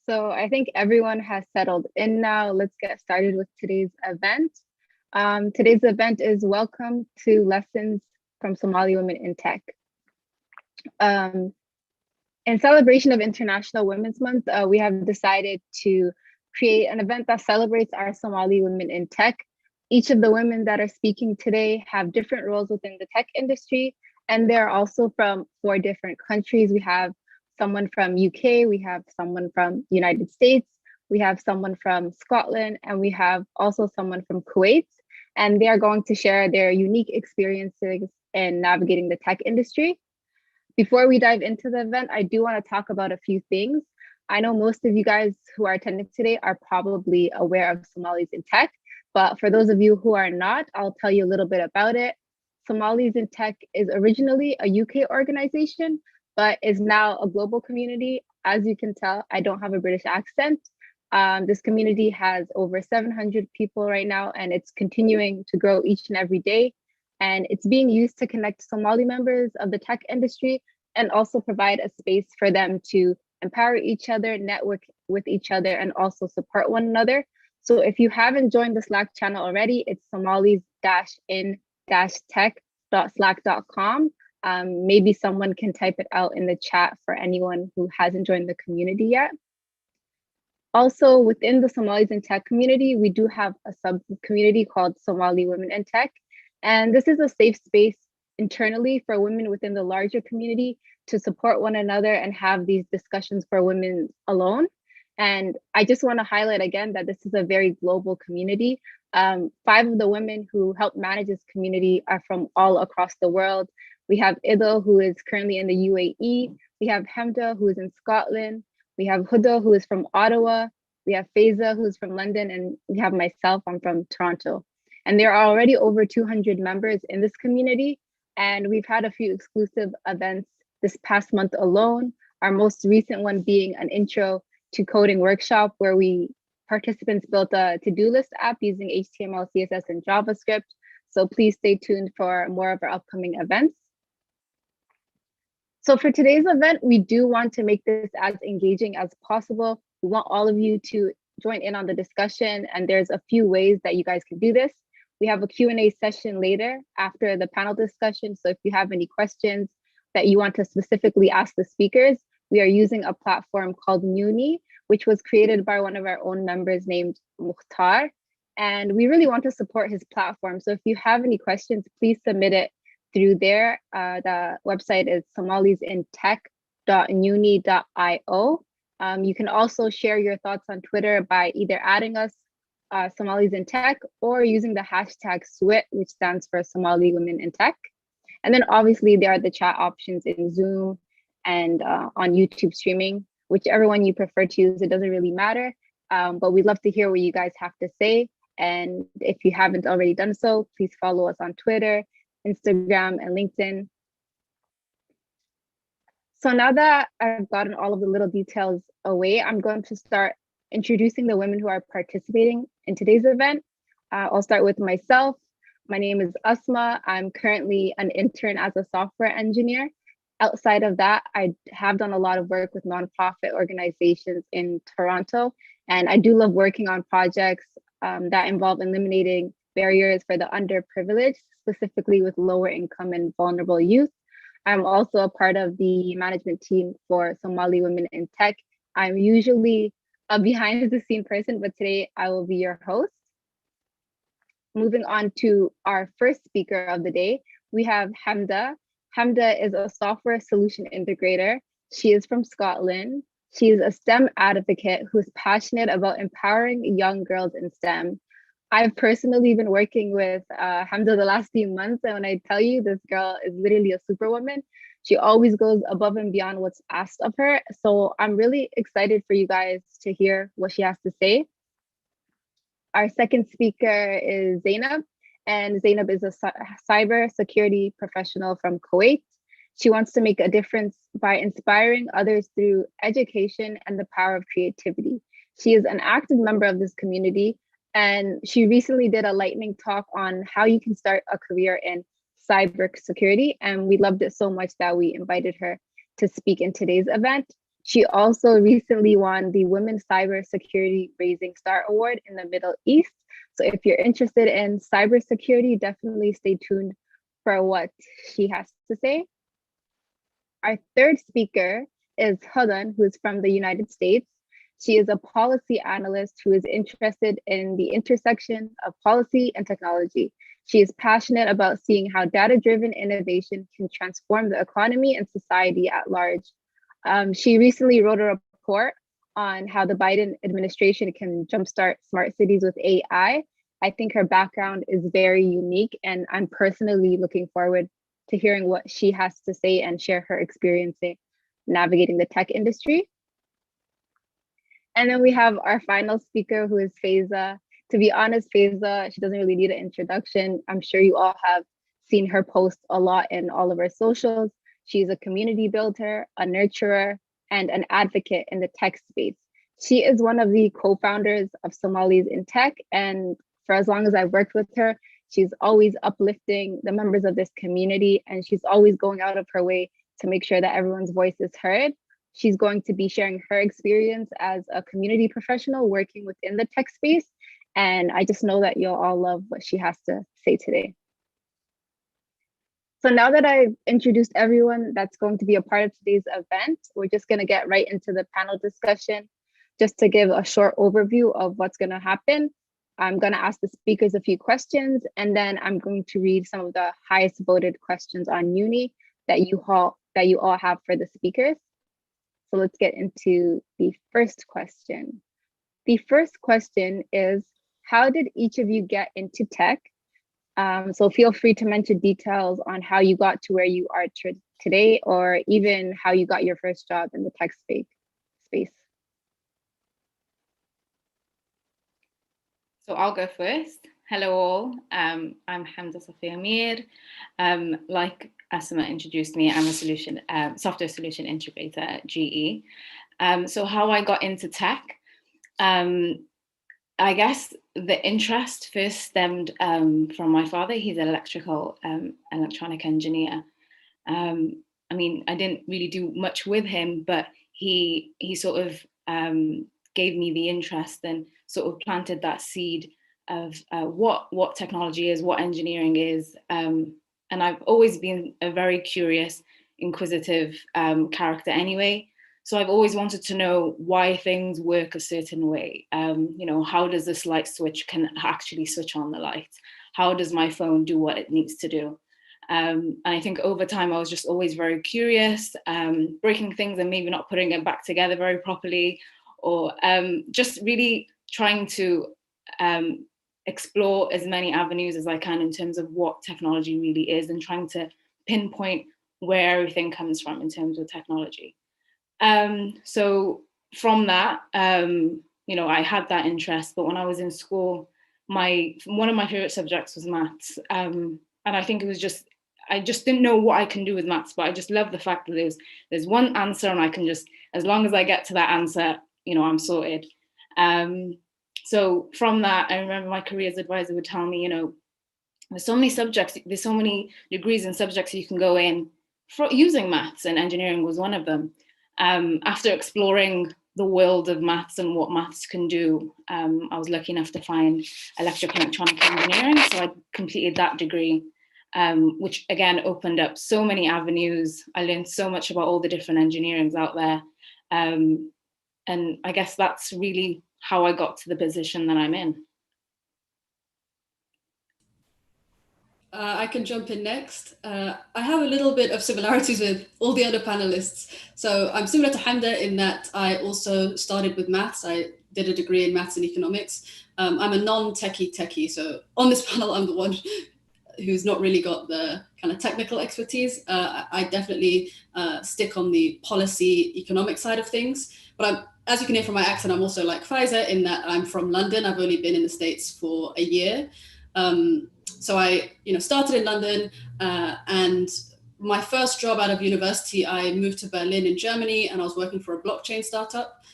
So I think everyone has settled in now. Let's get started with today's event. Today's event is Welcome to Lessons from Somali Women in Tech. Um, in celebration of International Women's Month, we have decided to create an event that celebrates our Somali women in tech. Each of the women that are speaking today have different roles within the tech industry, and they're also from 4 different countries. We have someone from UK, we have someone from United States, we have someone from Scotland, and we have also someone from Kuwait. And they are going to share their unique experiences in navigating the tech industry. Before we dive into the event, I do want to talk about a few things. I know most of you guys who are attending today are probably aware of Somalis in Tech, but for those of you who are not, I'll tell you a little bit about it. Somalis in Tech is originally a UK organization, but is now a global community. As you can tell, I don't have a British accent. This community has over 700 people right now, and it's continuing to grow each and every day. And it's being used to connect Somali members of the tech industry and also provide a space for them to empower each other, network with each other, and also support one another. So if you haven't joined the Slack channel already, it's somalis-in-tech.slack.com. Maybe someone can type it out in the chat for anyone who hasn't joined the community yet. Also, within the Somalis in Tech community, we do have a sub-community called Somali Women in Tech. And this is a safe space internally for women within the larger community to support one another and have these discussions for women alone. And I just want to highlight again that this is a very global community. 5 of the women who help manage this community are from all across the world. We have Ido, who is currently in the UAE. We have Hamda, who is in Scotland. We have Huda, who is from Ottawa. We have Faiza, who is from London. And we have myself, I'm from Toronto. And there are already over 200 members in this community. And we've had a few exclusive events this past month alone. Our most recent one being an intro to coding workshop where participants built a to-do list app using HTML, CSS, and JavaScript. So please stay tuned for more of our upcoming events. So for today's event, we do want to make this as engaging as possible. We want all of you to join in on the discussion, and there's a few ways that you guys can do this. We have a Q&A session later after the panel discussion. So if you have any questions that you want to specifically ask the speakers, we are using a platform called Muni, which was created by one of our own members named Mukhtar. And we really want to support his platform. So if you have any questions, please submit it through there. The website is somalisiintech.uni.io. You can also share your thoughts on Twitter by either adding us Somalis in Tech or using the hashtag SWIT, which stands for Somali Women in Tech. And then obviously there are the chat options in Zoom and on YouTube streaming, whichever one you prefer to use, it doesn't really matter. But we'd love to hear what you guys have to say. And if you haven't already done so, please follow us on Twitter, Instagram, and LinkedIn. So now that I've gotten all of the little details away, I'm going to start introducing the women who are participating in today's event. I'll start with myself. My name is Asmaa. I'm currently an intern as a software engineer. Outside of that, I have done a lot of work with nonprofit organizations in Toronto, and I do love working on projects that involve eliminating barriers for the underprivileged, specifically with lower income and vulnerable youth. I'm also a part of the management team for Somali Women in Tech. I'm usually a behind the scene person, but today I will be your host. Moving on to our first speaker of the day, we have Hamda. Hamda is a software solution integrator. She is from Scotland. She is a STEM advocate who's passionate about empowering young girls in STEM. I've personally been working with Hamda the last few months, and when I tell you, this girl is literally a superwoman. She always goes above and beyond what's asked of her. So I'm really excited for you guys to hear what she has to say. Our second speaker is Zeinab, and Zeinab is a cybersecurity professional from Kuwait. She wants to make a difference by inspiring others through education and the power of creativity. She is an active member of this community, and she recently did a lightning talk on how you can start a career in cybersecurity, and we loved it so much that we invited her to speak in today's event. She also recently won the Women Cybersecurity Raising Star Award in the Middle East. So if you're interested in cybersecurity, definitely stay tuned for what she has to say. Our third speaker is Hadan, who is from the United States. She is a policy analyst who is interested in the intersection of policy and technology. She is passionate about seeing how data-driven innovation can transform the economy and society at large. She recently wrote a report on how the Biden administration can jumpstart smart cities with AI. I think her background is very unique, and I'm personally looking forward to hearing what she has to say and share her experience in navigating the tech industry. And then we have our final speaker, who is Faiza. To be honest, Faiza, she doesn't really need an introduction. I'm sure you all have seen her post a lot in all of our socials. She's a community builder, a nurturer, and an advocate in the tech space. She is one of the co-founders of Somalis in Tech, and for as long as I've worked with her, she's always uplifting the members of this community, and she's always going out of her way to make sure that everyone's voice is heard. She's going to be sharing her experience as a community professional working within the tech space, and I just know that you'll all love what she has to say today. So now that I've introduced everyone that's going to be a part of today's event, we're just going to get right into the panel discussion. Just to give a short overview of what's going to happen, I'm going to ask the speakers a few questions, and then I'm going to read some of the highest voted questions on Uni that you all have for the speakers. So let's get into the first question. The first question is, how did each of you get into tech? So feel free to mention details on how you got to where you are today, or even how you got your first job in the tech space. So I'll go first. Hello all, I'm Hamda Safia Miyir. Like Asmaa introduced me, I'm a software solution integrator at GE. So how I got into tech, I guess the interest first stemmed from my father. He's an electronic engineer. I mean, I didn't really do much with him, but he sort of gave me the interest and sort of planted that seed of what technology is, what engineering is. And I've always been a very curious, inquisitive character anyway. So I've always wanted to know why things work a certain way. You know, how does this light switch can actually switch on the light? How does my phone do what it needs to do? And I think over time, I was just always very curious, breaking things and maybe not putting it back together very properly, or just really trying to explore as many avenues as I can in terms of what technology really is, and trying to pinpoint where everything comes from in terms of technology. So from that, you know, I had that interest, but when I was in school, one of my favorite subjects was maths. And I think it was I just didn't know what I can do with maths, but I just love the fact that there's one answer, and I can just, as long as I get to that answer, you know, I'm sorted. So from that, I remember my careers advisor would tell me, you know, there's so many subjects, there's so many degrees and subjects you can go in for using maths, and engineering was one of them. After exploring the world of maths and what maths can do, I was lucky enough to find electrical and electronic engineering. So I completed that degree, which again opened up so many avenues. I learned so much about all the different engineerings out there. And I guess that's really how I got to the position that I'm in. I can jump in next. I have a little bit of similarities with all the other panelists. So I'm similar to Hamda in that I also started with maths. I did a degree in maths and economics. I'm a non-techie, so on this panel, I'm the one who's not really got the kind of technical expertise. I definitely stick on the policy economic side of things. But as you can hear from my accent, I'm also like Faiza in that I'm from London. I've only been in the States for a year. So I, started in London, and my first job out of university, I moved to Berlin in Germany, and I was working for a blockchain startup.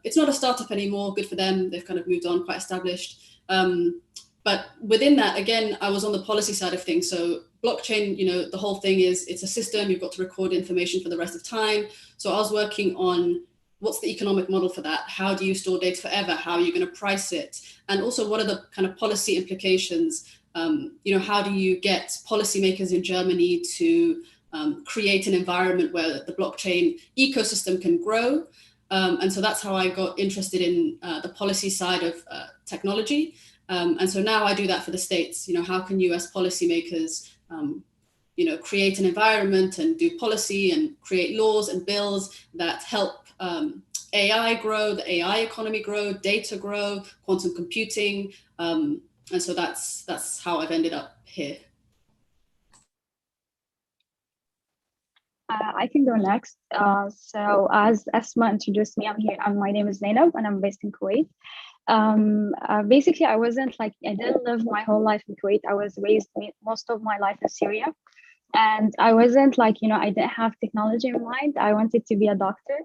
It's not a startup anymore, good for them. They've kind of moved on, quite established. But within that, again, I was on the policy side of things. So blockchain, the whole thing is it's a system, you've got to record information for the rest of time. So I was working on what's the economic model for that? How do you store data forever? How are you going to price it? And also what are the kind of policy implications? How do you get policymakers in Germany to create an environment where the blockchain ecosystem can grow? And so that's how I got interested in the policy side of technology. And so now I do that for the States. How can US policymakers, create an environment and do policy and create laws and bills that help AI grow, the AI economy grow, data grow, quantum computing. And so that's how I've ended up here. I can go next. So as Asmaa introduced me, I'm here. My name is Zeinab and I'm based in Kuwait. Basically, I didn't live my whole life in Kuwait. I was raised most of my life in Syria. And I wasn't I didn't have technology in mind. I wanted to be a doctor.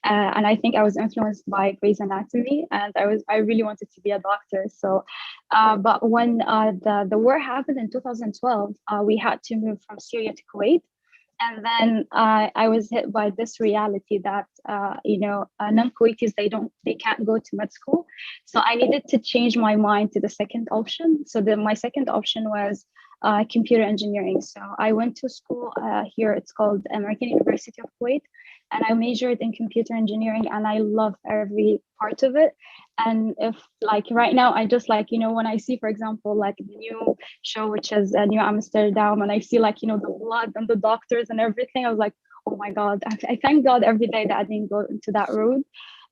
And I think I was influenced by Grey's Anatomy, and I really wanted to be a doctor. So, but when the war happened in 2012, we had to move from Syria to Kuwait. And then I was hit by this reality that non-Kuwaitis, they can't go to med school. So I needed to change my mind to the second option. So my second option was computer engineering. So I went to school here. It's called American University of Kuwait, and I majored in computer engineering, and I love every part of it. And if right now, I just when I see, for example, the new show, which is New Amsterdam, and I see the blood and the doctors and everything, I was like, oh my God, I thank God every day that I didn't go into that road.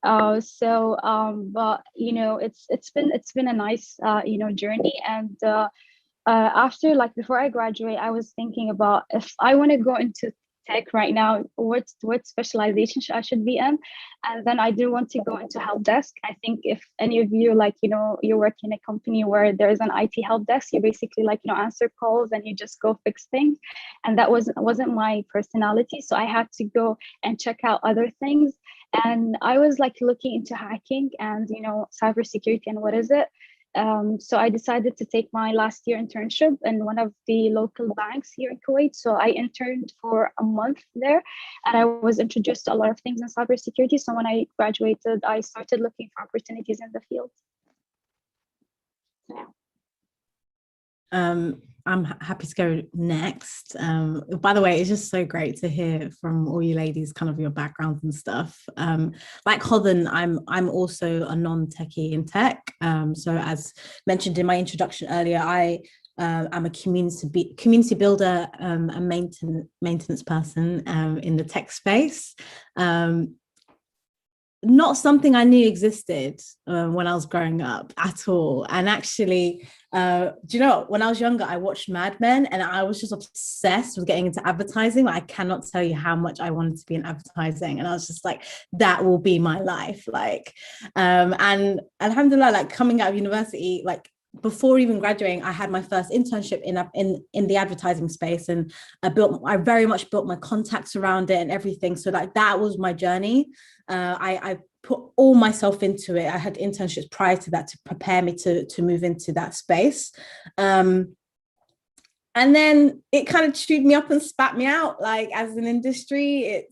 But it's been a nice journey. And after before I graduate, I was thinking about if I want to go into tech right now, what specialization I should be in. And then I do want to go into help desk. I think if any of you you work in a company where there's an IT help desk, you basically answer calls and you just go fix things. And that wasn't my personality. So I had to go and check out other things. And I was looking into hacking and cybersecurity and what is it. So I decided to take my last year internship in one of the local banks here in Kuwait. So I interned for a month there, and I was introduced to a lot of things in cybersecurity. So when I graduated, I started looking for opportunities in the field. Yeah. I'm happy to go next. By the way, it's just so great to hear from all you ladies, kind of your backgrounds and stuff. Like Hodden, I'm also a non-techie in tech. So as mentioned in my introduction earlier, I'm a community builder, a maintenance person in the tech space. Not something I knew existed when I was growing up at all. And actually, do you know, when I was younger, I watched Mad Men and I was just obsessed with getting into advertising. I cannot tell you how much I wanted to be in advertising. And I was just like, that will be my life. And alhamdulillah, coming out of university, before even graduating, I had my first internship in the advertising space, and I very much built my contacts around it and everything. So that was my journey. I put all myself into it. I had internships prior to that to prepare me to move into that space. And then it kind of chewed me up and spat me out. As an industry,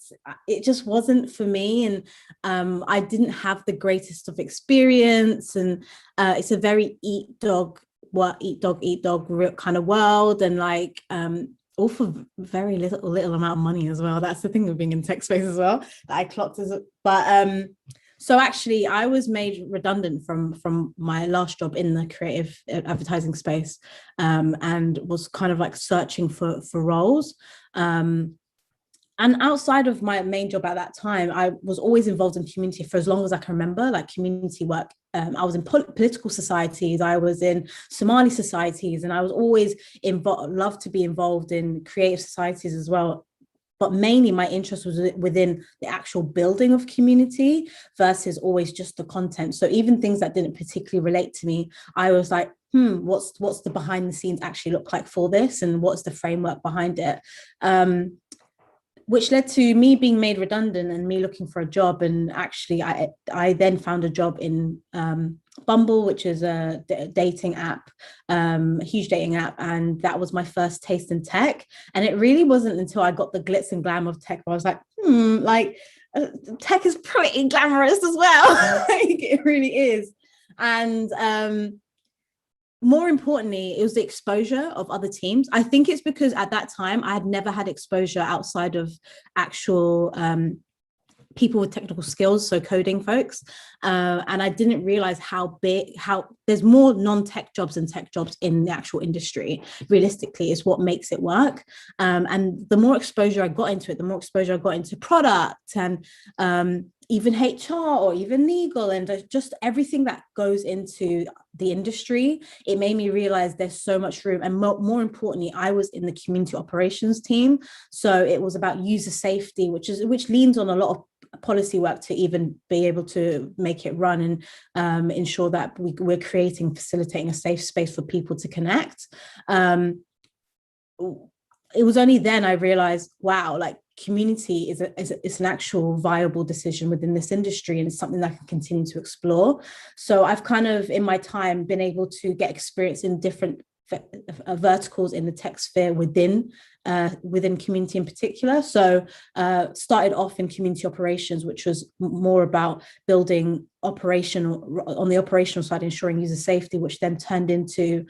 it just wasn't for me. And I didn't have the greatest of experience. And it's a very eat dog kind of world. And all for very little amount of money as well. That's the thing of being in tech space as well, that I clocked as but so actually I was made redundant from my last job in the creative advertising space, and was kind of searching for roles. And outside of my main job at that time, I was always involved in community for as long as I can remember, community work. I was in political societies, I was in Somali societies, and I was always loved to be involved in creative societies as well. But mainly my interest was within the actual building of community versus always just the content. So even things that didn't particularly relate to me, I was like, what's the behind the scenes actually look like for this? And what's the framework behind it? which led to me being made redundant and me looking for a job. And actually, I then found a job in Bumble, which is a dating app, a huge dating app. And that was my first taste in tech. And it really wasn't until I got the glitz and glam of tech where I was like, tech is pretty glamorous as well. Like, it really is. And more importantly, it was the exposure of other teams. I think it's because at that time I had never had exposure outside of actual people with technical skills, so coding folks, and I didn't realize how there's more non-tech jobs than tech jobs in the actual industry. Realistically, is what makes it work. And the more exposure I got into it, the more exposure I got into product and even HR or even legal and just everything that goes into the industry, it made me realize there's so much room. And more importantly, I was in the community operations team. So it was about user safety, which leans on a lot of policy work to even be able to make it run and ensure that we're facilitating a safe space for people to connect. It was only then I realized, wow, like community is an actual viable decision within this industry, and it's something that I can continue to explore. So I've kind of, in my time, been able to get experience in different verticals in the tech sphere within community in particular. So started off in community operations, which was more about building on the operational side, ensuring user safety, which then turned into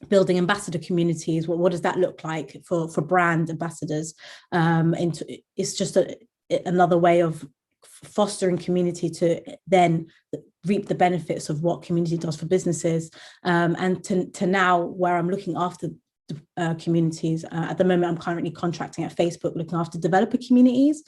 building ambassador communities. What does that look like for brand ambassadors? It's just another way of fostering community to then reap the benefits of what community does for businesses. And to now where I'm looking after communities. At the moment, I'm currently contracting at Facebook, looking after developer communities.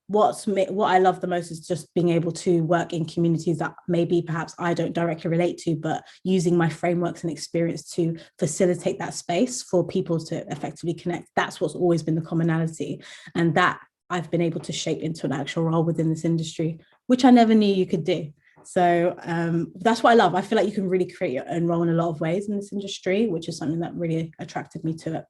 What I love the most is just being able to work in communities that maybe perhaps I don't directly relate to, but using my frameworks and experience to facilitate that space for people to effectively connect. That's what's always been the commonality, and that I've been able to shape into an actual role within this industry, which I never knew you could do. So that's what I love. I feel like you can really create your own role in a lot of ways in this industry, which is something that really attracted me to it.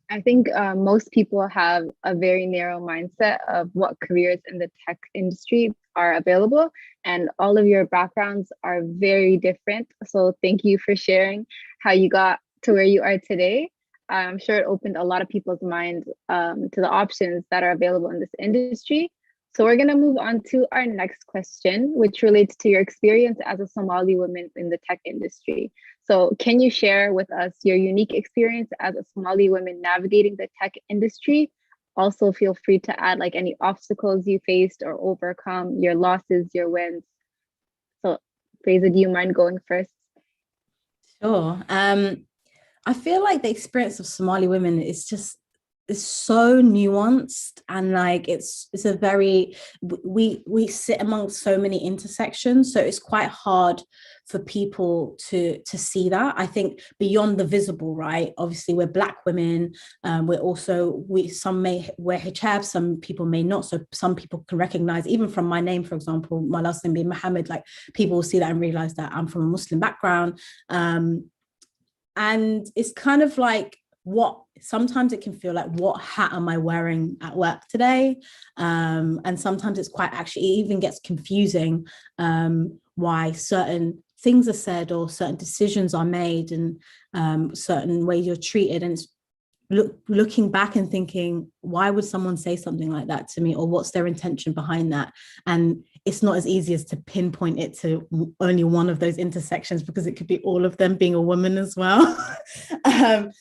I think most people have a very narrow mindset of what careers in the tech industry are available, and all of your backgrounds are very different. So thank you for sharing how you got to where you are today. I'm sure it opened a lot of people's minds to the options that are available in this industry. So we're going to move on to our next question, which relates to your experience as a Somali woman in the tech industry. So can you share with us your unique experience as a Somali woman navigating the tech industry? Also, feel free to add like any obstacles you faced or overcome, your losses, your wins. So Faiza, do you mind going first? Sure. I feel like the experience of Somali women is so nuanced, and like it's a very, we sit amongst so many intersections, so it's quite hard for people to see that. I think beyond the visible, right? Obviously we're Black women, some may wear hijab, some people may not, so some people can recognize, even from my name, for example, my last name being Mohammed, like people will see that and realize that I'm from a Muslim background. And it's kind of like, sometimes it can feel like, what hat am I wearing at work today? And sometimes it's it even gets confusing why certain things are said or certain decisions are made and certain ways you're treated. And it's looking back and thinking, why would someone say something like that to me, or what's their intention behind that? And it's not as easy as to pinpoint it to only one of those intersections, because it could be all of them being a woman as well.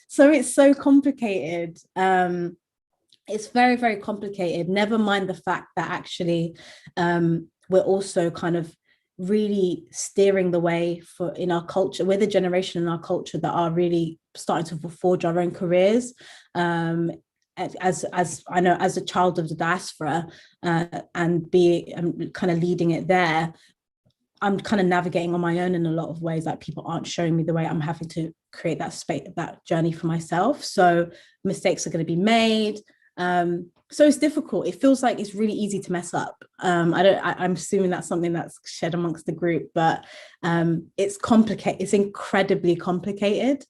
So it's so complicated. It's very, very complicated. Never mind the fact that actually we're also kind of really steering the way in our culture. We're the generation in our culture that are really starting to forge our own careers. As I know, as a child of the diaspora, and kind of leading it there, I'm kind of navigating on my own in a lot of ways. Like, people aren't showing me the way. I'm having to create that space, that journey for myself. So mistakes are going to be made. So it's difficult. It feels like it's really easy to mess up. I'm assuming that's something that's shared amongst the group, but it's complicated. It's incredibly complicated.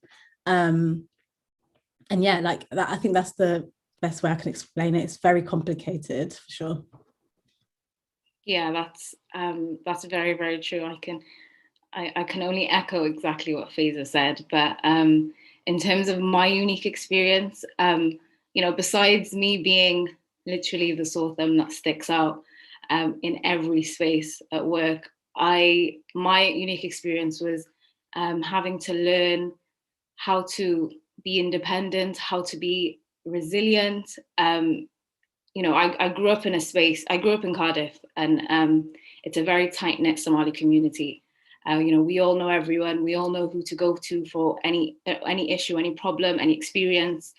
yeah, like that, I think that's the best way I can explain it. It's very complicated, for sure. Yeah, that's very, very true. I can only echo exactly what Faiza said, but in terms of my unique experience, besides me being literally the sore thumb that sticks out in every space at work, my unique experience was having to learn how to be independent, how to be resilient. I grew up in a space, I grew up in Cardiff, and it's a very tight-knit Somali community. We all know everyone, we all know who to go to for any issue, any problem, any experience.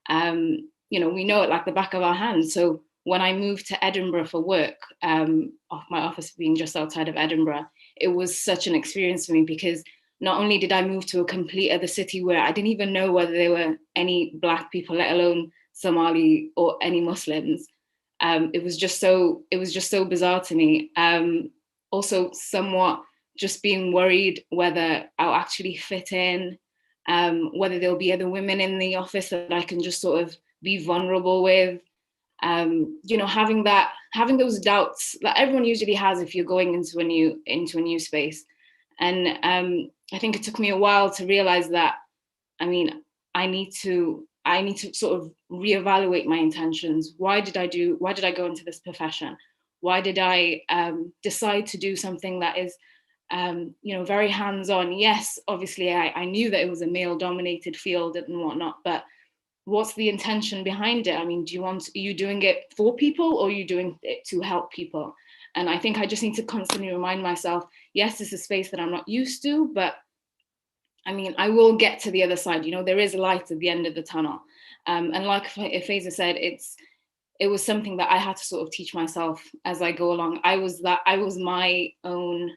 We know it like the back of our hands. So when I moved to Edinburgh for work, my office being just outside of Edinburgh, it was such an experience for me, because not only did I move to a complete other city where I didn't even know whether there were any Black people, let alone Somali or any Muslims. It was just so bizarre to me. Also, somewhat just being worried whether I'll actually fit in, whether there'll be other women in the office that I can just sort of be vulnerable with. Having those doubts that everyone usually has if you're going into a new space. And I think it took me a while to realize that, I need to sort of reevaluate my intentions. Why did I go into this profession? Why did I decide to do something that is, very hands-on? Yes, obviously I knew that it was a male-dominated field and whatnot, but what's the intention behind it? Are you doing it for people, or are you doing it to help people? And I think I just need to constantly remind myself, yes, this is a space that I'm not used to, but I will get to the other side. There is light at the end of the tunnel. And like Faiza said, it was something that I had to sort of teach myself as I go along. I was my own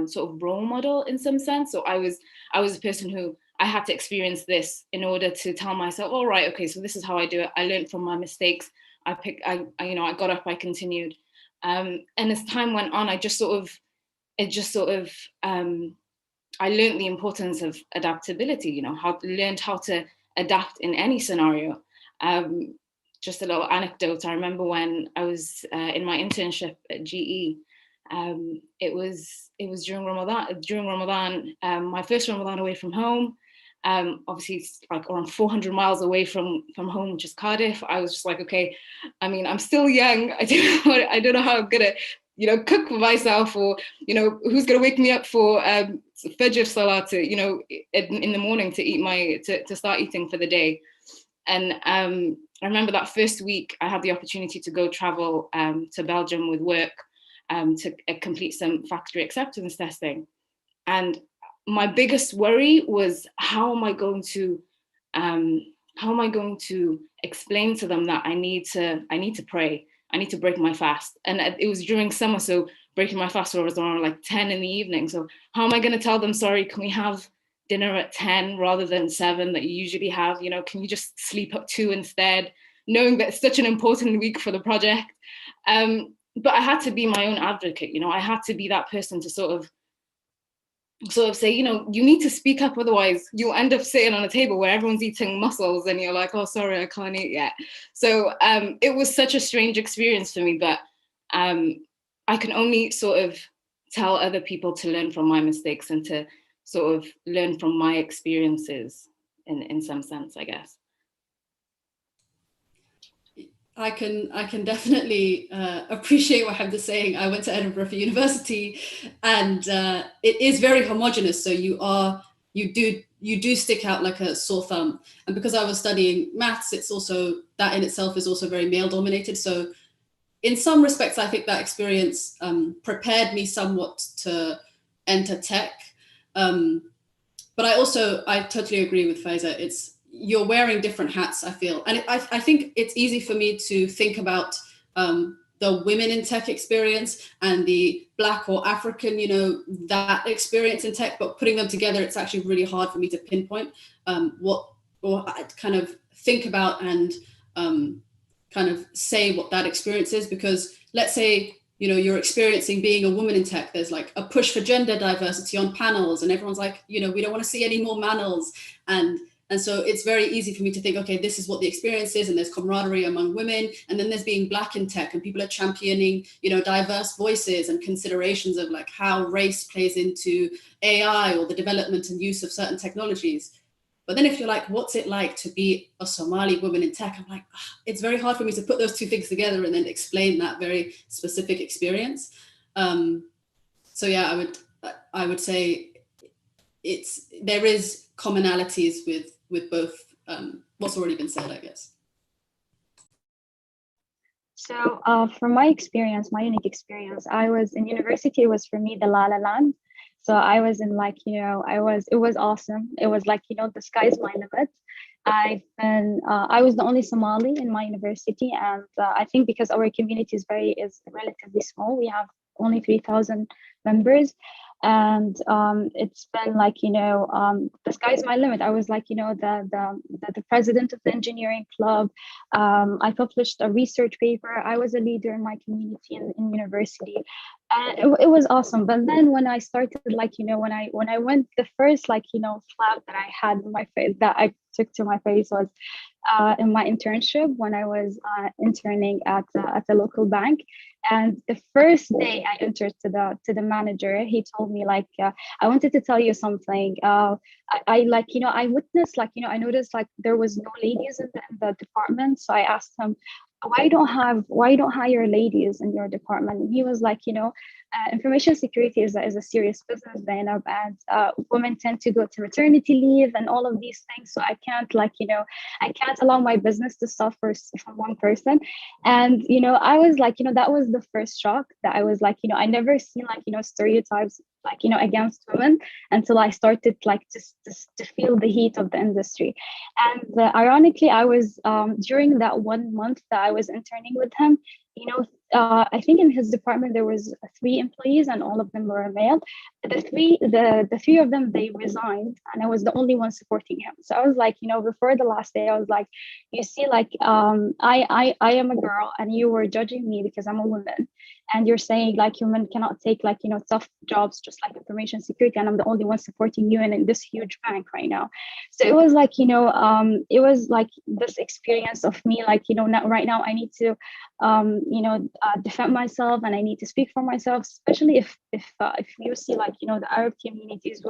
sort of role model in some sense. So I was a person who, I had to experience this in order to tell myself, all right, okay, so this is how I do it. I learned from my mistakes. I got up, I continued. And as time went on, I learned the importance of adaptability, learned how to adapt in any scenario. Just a little anecdote. I remember when I was in my internship at GE, it was during Ramadan, my first Ramadan away from home. Obviously it's like around 400 miles away from home, which is Cardiff. I was just like, okay, I'm still young. I don't know how I'm gonna, cook for myself, or, who's gonna wake me up for Fajr Salah to, in the morning to eat to start eating for the day. And I remember that first week I had the opportunity to go travel to Belgium with work to complete some factory acceptance testing. And my biggest worry was, how am I going to explain to them that I need to pray, I need to break my fast? And it was during summer, so breaking my fast was around like 10 in the evening. So how am I going to tell them, sorry, can we have dinner at 10 rather than 7 that you usually have? Can you just sleep up 2 instead? Knowing that it's such an important week for the project. But I had to be my own advocate. I had to be that person to sort of say, you need to speak up, otherwise you'll end up sitting on a table where everyone's eating mussels and you're like, oh, sorry, I can't eat yet. So it was such a strange experience for me, but I can only sort of tell other people to learn from my mistakes and to sort of learn from my experiences in some sense, I guess. I can definitely appreciate what Hamda's saying. I went to Edinburgh for university, and it is very homogenous. So you do stick out like a sore thumb. And because I was studying maths, it's also, that in itself is also very male dominated. So in some respects, I think that experience prepared me somewhat to enter tech. But I totally agree with Faiza. You're wearing different hats, I feel. And I think it's easy for me to think about the women in tech experience and the Black or African, that experience in tech, but putting them together, it's actually really hard for me to pinpoint or kind of think about and kind of say what that experience is. Because let's say, you're experiencing being a woman in tech, there's like a push for gender diversity on panels, and everyone's like, we don't want to see any more males. And And so it's very easy for me to think, okay, this is what the experience is, and there's camaraderie among women, and then there's being Black in tech, and people are championing, you know, diverse voices and considerations of like how race plays into AI or the development and use of certain technologies. But then if you're like, what's it like to be a Somali woman in tech? I'm like, it's very hard for me to put those two things together and then explain that very specific experience. So yeah, I would say there is commonalities with both what's already been said, I guess. So from my experience, my unique experience, I was in university. It was for me the La La Land. So I was in like, you know, it was awesome. It was like, you know, the sky's my limit. I was the only Somali in my university. And I think because our community is relatively small, we have only 3,000 members. And it's been like, you know, the sky's my limit. I was like, you know, the president of the engineering club. I published a research paper. I was a leader in my community in university. And it was awesome. But then when I started, like, you know, when I went, the first, like, you know, slap that I had in my face, that I took to my face, was in my internship when I was interning at the local bank. And the first day I entered to the manager, he told me like, I wanted to tell you something. I like, you know, I witnessed, like, you know, I noticed like there was no ladies in the department. So I asked him, why don't hire ladies in your department? And he was like, you know, information security is a serious business, Zeinab, and women tend to go to maternity leave and all of these things. So I can't, like, you know, I can't allow my business to suffer from one person. And, you know, I was like, you know, that was the first shock, that I was like, you know, I never seen, like, you know, stereotypes, like, you know, against women until I started like just to feel the heat of the industry. And ironically, I was during that 1 month that I was interning with him, you know, I think in his department there was 3 employees and all of them were male. The three of them, they resigned, and I was the only one supporting him. So I was like, you know, before the last day, I was like, you see, like, I am a girl and you were judging me because I'm a woman, and you're saying like women cannot take, like, you know, tough jobs just like information security, and I'm the only one supporting you in this huge bank right now. So it was like, you know, it was like this experience of me, like, you know, right now I need to you know, defend myself, and I need to speak for myself, especially if you see, like, you know, the Arab community is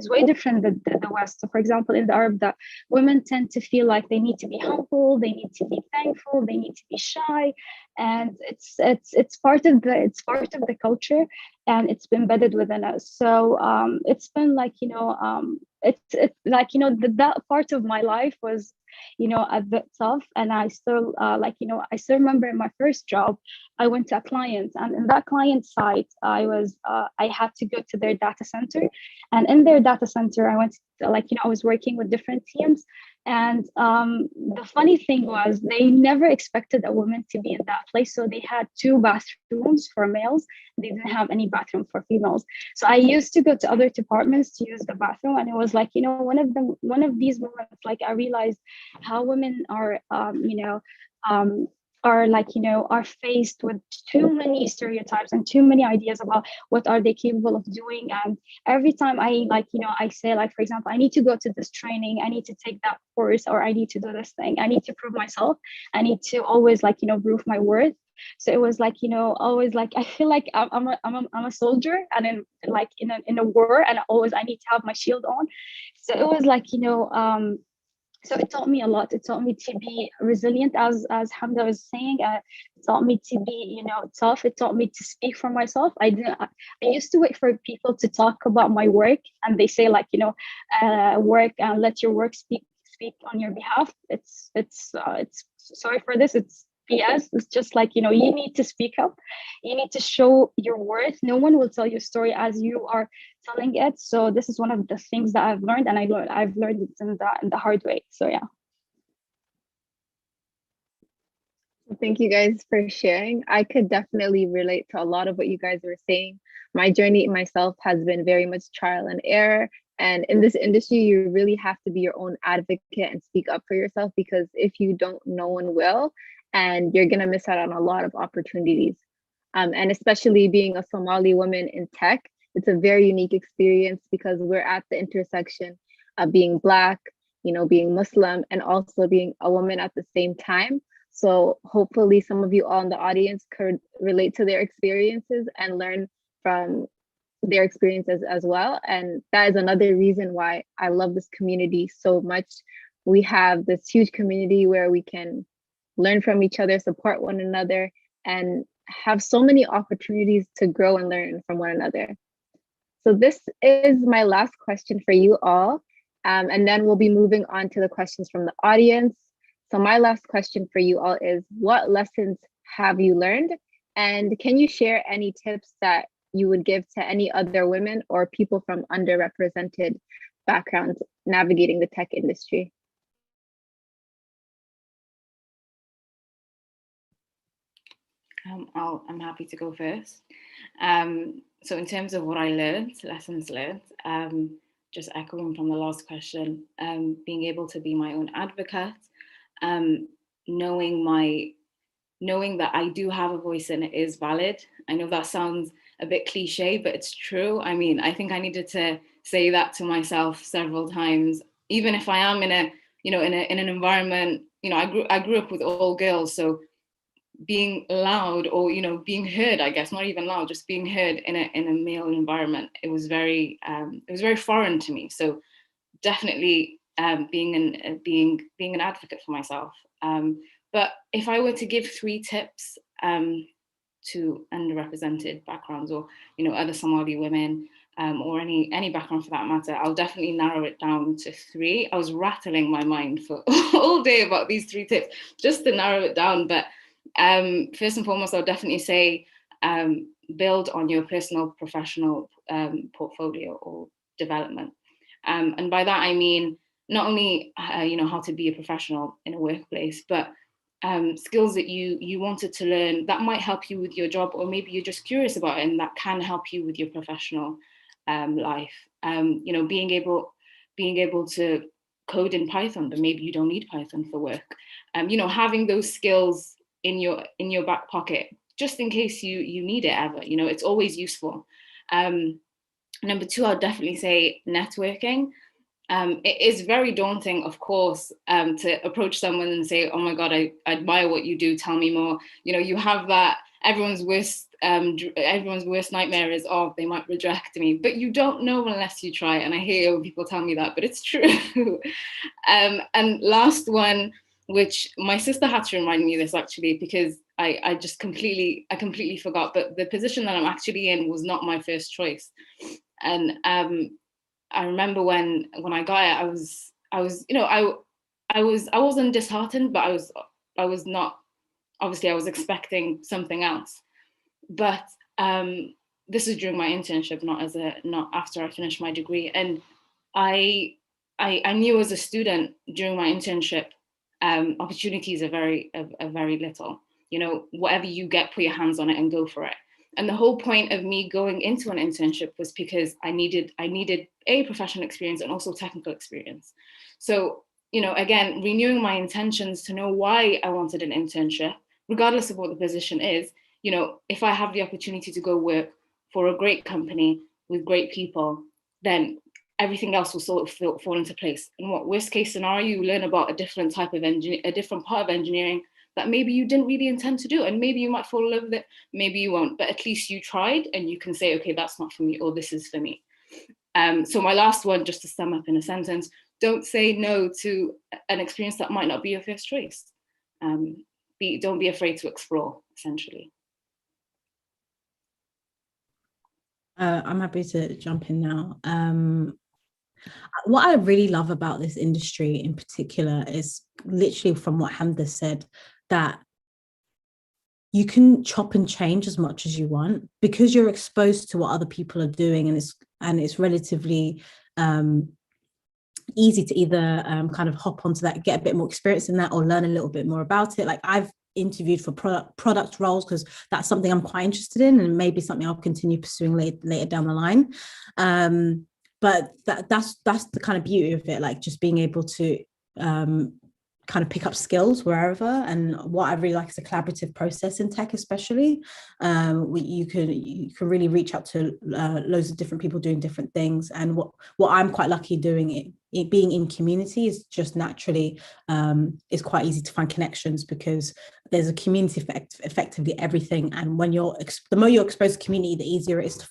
way different than the West. So for example, in the Arab, that women tend to feel like they need to be humble, they need to be thankful, they need to be shy, and it's part of the culture, and it's been embedded within us. So it's been like, you know, it's like, you know, that part of my life was, you know, a bit tough. And I still like, you know, I still remember in my first job, I went to a client, and in that client site, I had to go to their data center, and in their data center, I went to, like, you know, I was working with different teams. And the funny thing was, they never expected a woman to be in that place. So they had 2 bathrooms for males. They didn't have any bathroom for females. So I used to go to other departments to use the bathroom. And it was like, you know, one of these moments, like, I realized how women are, you know, are, like, you know, are faced with too many stereotypes and too many ideas about what are they capable of doing. And every time I, like, you know, I say, like, for example, I need to go to this training, I need to take that course, or I need to do this thing, I need to prove myself, I need to always, like, you know, prove my worth. So it was like, you know, always like, I feel like I'm a soldier, and in, like, in a war, and always I need to have my shield on. So it was like, you know, so it taught me a lot. It taught me to be resilient, as Hamda was saying. It taught me to be, you know, tough. It taught me to speak for myself. I used to wait for people to talk about my work, and they say, like, you know, work and let your work speak on your behalf. It's sorry for this. It's BS. It's just like, you know, you need to speak up. You need to show your worth. No one will tell your story as you are telling it. So this is one of the things that I've learned, and I've learned it in the hard way. So yeah. Thank you guys for sharing. I could definitely relate to a lot of what you guys were saying. My journey myself has been very much trial and error. And in this industry, you really have to be your own advocate and speak up for yourself, because if you don't, no one will. And you're going to miss out on a lot of opportunities. And especially being a Somali woman in tech, it's a very unique experience, because we're at the intersection of being Black, being Muslim and also being a woman at the same time. So hopefully some of you all in the audience could relate to their experiences and learn from their experiences as well. And that is another reason why I love this community so much. We have this huge community where we can learn from each other, support one another, and have so many opportunities to grow and learn from one another. So this is my last question for you all. And then we'll be moving on to the questions from the audience. So my last question for you all is, what lessons have you learned? And can you share any tips that you would give to any other women or people from underrepresented backgrounds navigating the tech industry? I'm happy to go first. So in terms of what I learned, lessons learned, just echoing from the last question, being able to be my own advocate, knowing that I do have a voice and it is valid. I know that sounds a bit cliche, but it's true. I mean, I think I needed to say that to myself several times, even if I am in an environment, I grew up with all girls, so being loud or being heard, I guess, not even loud, just being heard in a male environment, it was very foreign to me. So definitely being an advocate for myself. But if I were to give 3 tips to underrepresented backgrounds or other Somali women, or any background for that matter, I'll definitely narrow it down to 3. I was rattling my mind for all day about these 3 tips just to narrow it down, but first and foremost, I'll definitely say build on your personal professional portfolio or development. And by that, I mean, not only, how to be a professional in a workplace, but skills that you wanted to learn that might help you with your job, or maybe you're just curious about it and that can help you with your professional life. Being able to code in Python, but maybe you don't need Python for work. Having those skills in your back pocket, just in case you need it ever, it's always useful. Number 2, I'd definitely say networking. It is very daunting, of course, to approach someone and say, oh my God, I admire what you do, tell me more. You have that, everyone's worst nightmare is, oh, they might reject me, but you don't know unless you try. And I hear people tell me that, but it's true. And last one, which my sister had to remind me of this actually, because I completely forgot, but the position that I'm actually in was not my first choice. And I remember when I got it, I wasn't disheartened, but I was not, obviously I was expecting something else. But this is during my internship, not after I finished my degree. And I knew as a student during my internship, opportunities are very little. Whatever you get, put your hands on it and go for it. And the whole point of me going into an internship was because I needed a professional experience and also technical experience. So, again, renewing my intentions to know why I wanted an internship, regardless of what the position is. If I have the opportunity to go work for a great company with great people, then everything else will sort of fall into place. And what worst case scenario, you learn about a different type of a different part of engineering that maybe you didn't really intend to do. And maybe you might fall in love with it, maybe you won't, but at least you tried and you can say, okay, that's not for me, or this is for me. So my last one, just to sum up in a sentence, don't say no to an experience that might not be your first choice. Don't be afraid to explore, essentially. I'm happy to jump in now. What I really love about this industry in particular is literally from what Hamda said, that you can chop and change as much as you want because you're exposed to what other people are doing, and it's relatively easy to either kind of hop onto that, get a bit more experience in that, or learn a little bit more about it. Like I've interviewed for product roles because that's something I'm quite interested in, and maybe something I'll continue pursuing later down the line. But that's the kind of beauty of it, like just being able to kind of pick up skills wherever. And what I really like is a collaborative process in tech, especially. You can really reach out to loads of different people doing different things. And what I'm quite lucky doing, it being in community, is just naturally it's quite easy to find connections, because there's a community effect, effectively everything. And when the more you're exposed to community, the easier it is to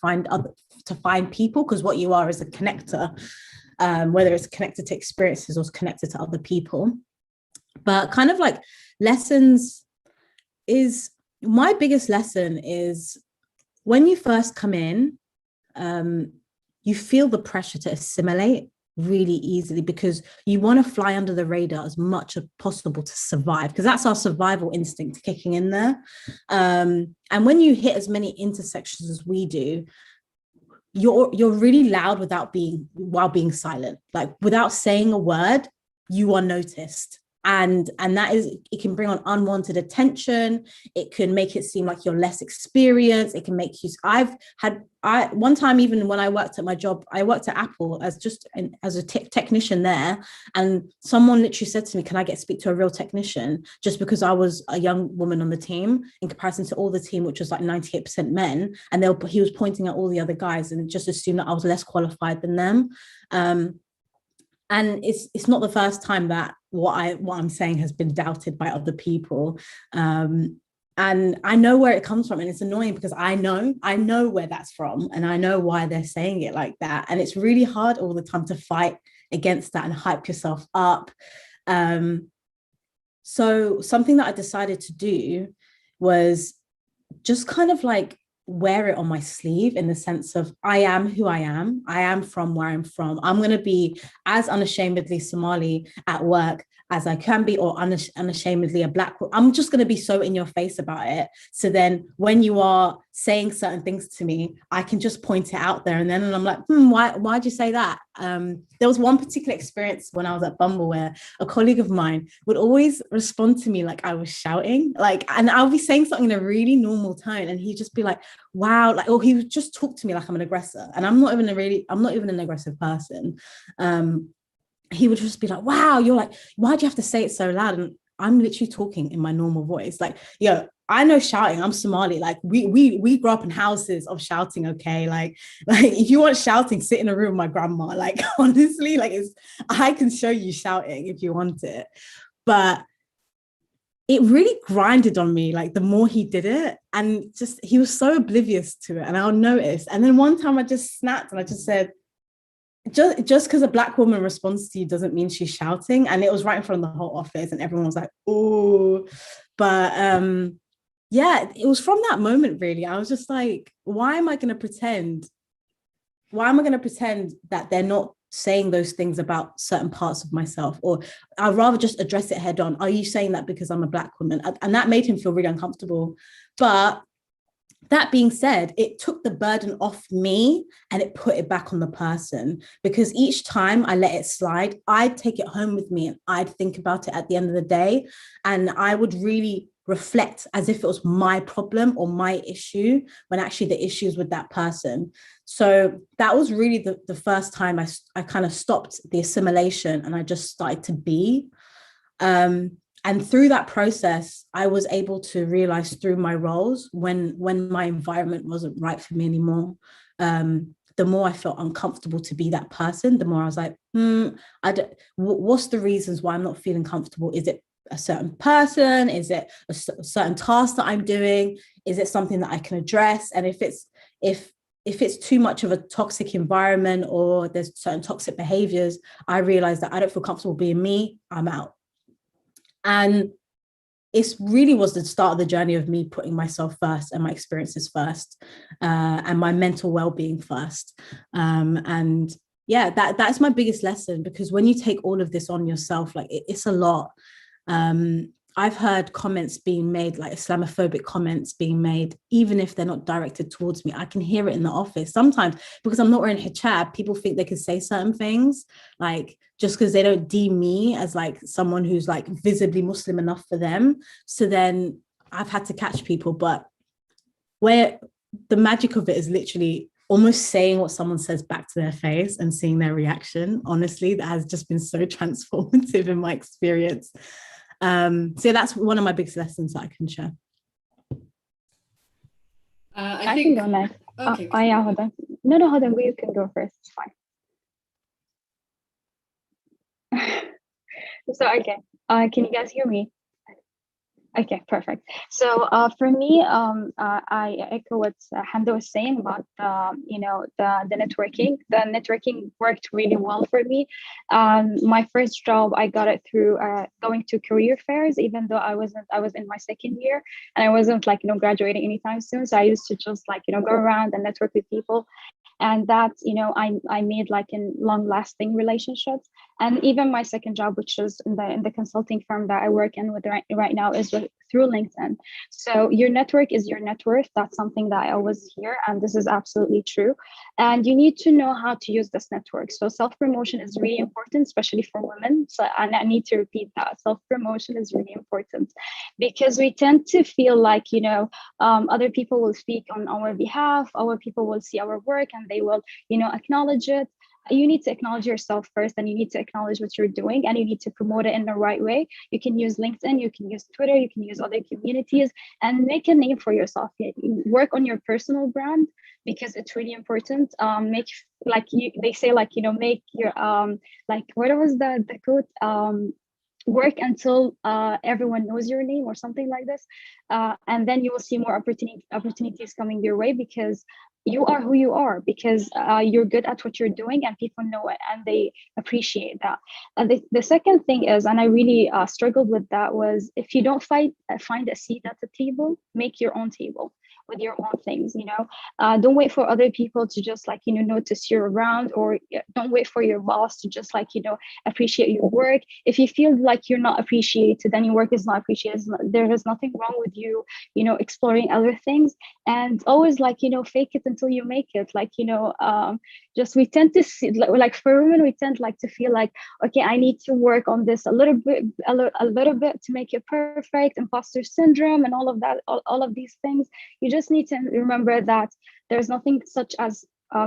find people, because what you are is a connector, whether it's connected to experiences or connected to other people. But kind of like lessons, is my biggest lesson is when you first come in, you feel the pressure to assimilate really easily, because you want to fly under the radar as much as possible to survive, because that's our survival instinct kicking in there. And when you hit as many intersections as we do, you're really loud while being silent, like without saying a word, you are noticed. And that is, it can bring on unwanted attention. It can make it seem like you're less experienced. It can make you, one time, even when I worked at my job, I worked at Apple as a technician there. And someone literally said to me, can I speak to a real technician? Just because I was a young woman on the team in comparison to all the team, which was like 98% men. And he was pointing at all the other guys and just assumed that I was less qualified than them. And it's not the first time that what I'm saying has been doubted by other people. And I know where it comes from, and it's annoying because I know where that's from, and I know why they're saying it like that. And it's really hard all the time to fight against that and hype yourself up. So something that I decided to do was just kind of like wear it on my sleeve, in the sense of I am who I am from where I'm from. I'm going to be as unashamedly Somali at work as I can be, or unashamedly a Black. I'm just going to be so in your face about it. So then when you are saying certain things to me, I can just point it out there. And I'm like, why'd you say that? There was one particular experience when I was at Bumble where a colleague of mine would always respond to me like I was shouting, and I'll be saying something in a really normal tone, and he'd just be like, wow, or he would just talk to me like I'm an aggressor. And I'm not even an aggressive person. He would just be like, wow, you're like, why'd you have to say it so loud? And I'm literally talking in my normal voice. Like, I know shouting. I'm Somali. Like we grew up in houses of shouting. Okay, like if you want shouting, sit in a room with my grandma. Like honestly, I can show you shouting if you want it. But it really grinded on me. Like the more he did it, and just he was so oblivious to it, and I'll notice. And then one time I just snapped and I just said, just because a Black woman responds to you doesn't mean she's shouting. And it was right in front of the whole office, and everyone was like, oh. But yeah, it was from that moment, really. I was just like, why am I going to pretend that they're not saying those things about certain parts of myself? Or I'd rather just address it head on. Are you saying that because I'm a Black woman? And that made him feel really uncomfortable. But that being said, it took the burden off me and it put it back on the person, because each time I let it slide, I'd take it home with me and I'd think about it at the end of the day. And I would really reflect as if it was my problem or my issue, when actually the issue is with that person. So that was really the first time I kind of stopped the assimilation and I just started to be. And through that process, I was able to realize through my roles when my environment wasn't right for me anymore. The more I felt uncomfortable to be that person, the more I was like, what's the reasons why I'm not feeling comfortable? Is it a certain person? Is it a certain task that I'm doing? Is it something that I can address? And if it's too much of a toxic environment or there's certain toxic behaviors, I realized that I don't feel comfortable being me, I'm out. And it really was the start of the journey of me putting myself first and my experiences first, and my mental well-being first. And yeah, that's my biggest lesson, because when you take all of this on yourself, like it's a lot. I've heard comments being made, like Islamophobic comments being made, even if they're not directed towards me. I can hear it in the office sometimes, because I'm not wearing hijab. People think they can say certain things, like just because they don't deem me as like someone who's like visibly Muslim enough for them. So then I've had to catch people. But where the magic of it is literally almost saying what someone says back to their face and seeing their reaction, honestly, that has just been so transformative in my experience. So that's one of my biggest lessons that I can share. I can go next. Okay. Yeah, hold on. No, hold on. You can go first. It's fine. So, okay. Can you guys hear me? Okay, perfect. So for me, I echo what Hamda was saying about the networking. The networking worked really well for me. My first job, I got it through going to career fairs, even though I was in my second year and I wasn't graduating anytime soon. So I used to just go around and network with people. And that, I made in long-lasting relationships. And even my second job, which is in the consulting firm that I work in with right now, is through LinkedIn. So your network is your net worth. That's something that I always hear, and this is absolutely true. And you need to know how to use this network. So self-promotion is really important, especially for women. So, and I need to repeat that, self-promotion is really important, because we tend to feel like, other people will speak on our behalf, other people will see our work and they will, acknowledge it. You need to acknowledge yourself first, and you need to acknowledge what you're doing, and you need to promote it in the right way. You can use LinkedIn, you can use Twitter, you can use other communities, and make a name for yourself. Work on your personal brand, because it's really important. Make they say make your what was the quote? Work until everyone knows your name or something like this, and then you will see more opportunities coming your way, because you are who you are, because you're good at what you're doing and people know it and they appreciate that. And the second thing is, and I really struggled with that, was if you don't find a seat at the table, make your own table with your own things. Don't wait for other people to just notice you're around, or don't wait for your boss to just appreciate your work. If you feel like you're not appreciated and your work is not appreciated, there is nothing wrong with you exploring other things. And always fake it until you make it. Just we tend to see, for women, we tend to feel like, okay, I need to work on this a little bit to make it perfect, imposter syndrome and all of that, all of these things. You just need to remember that there's nothing such as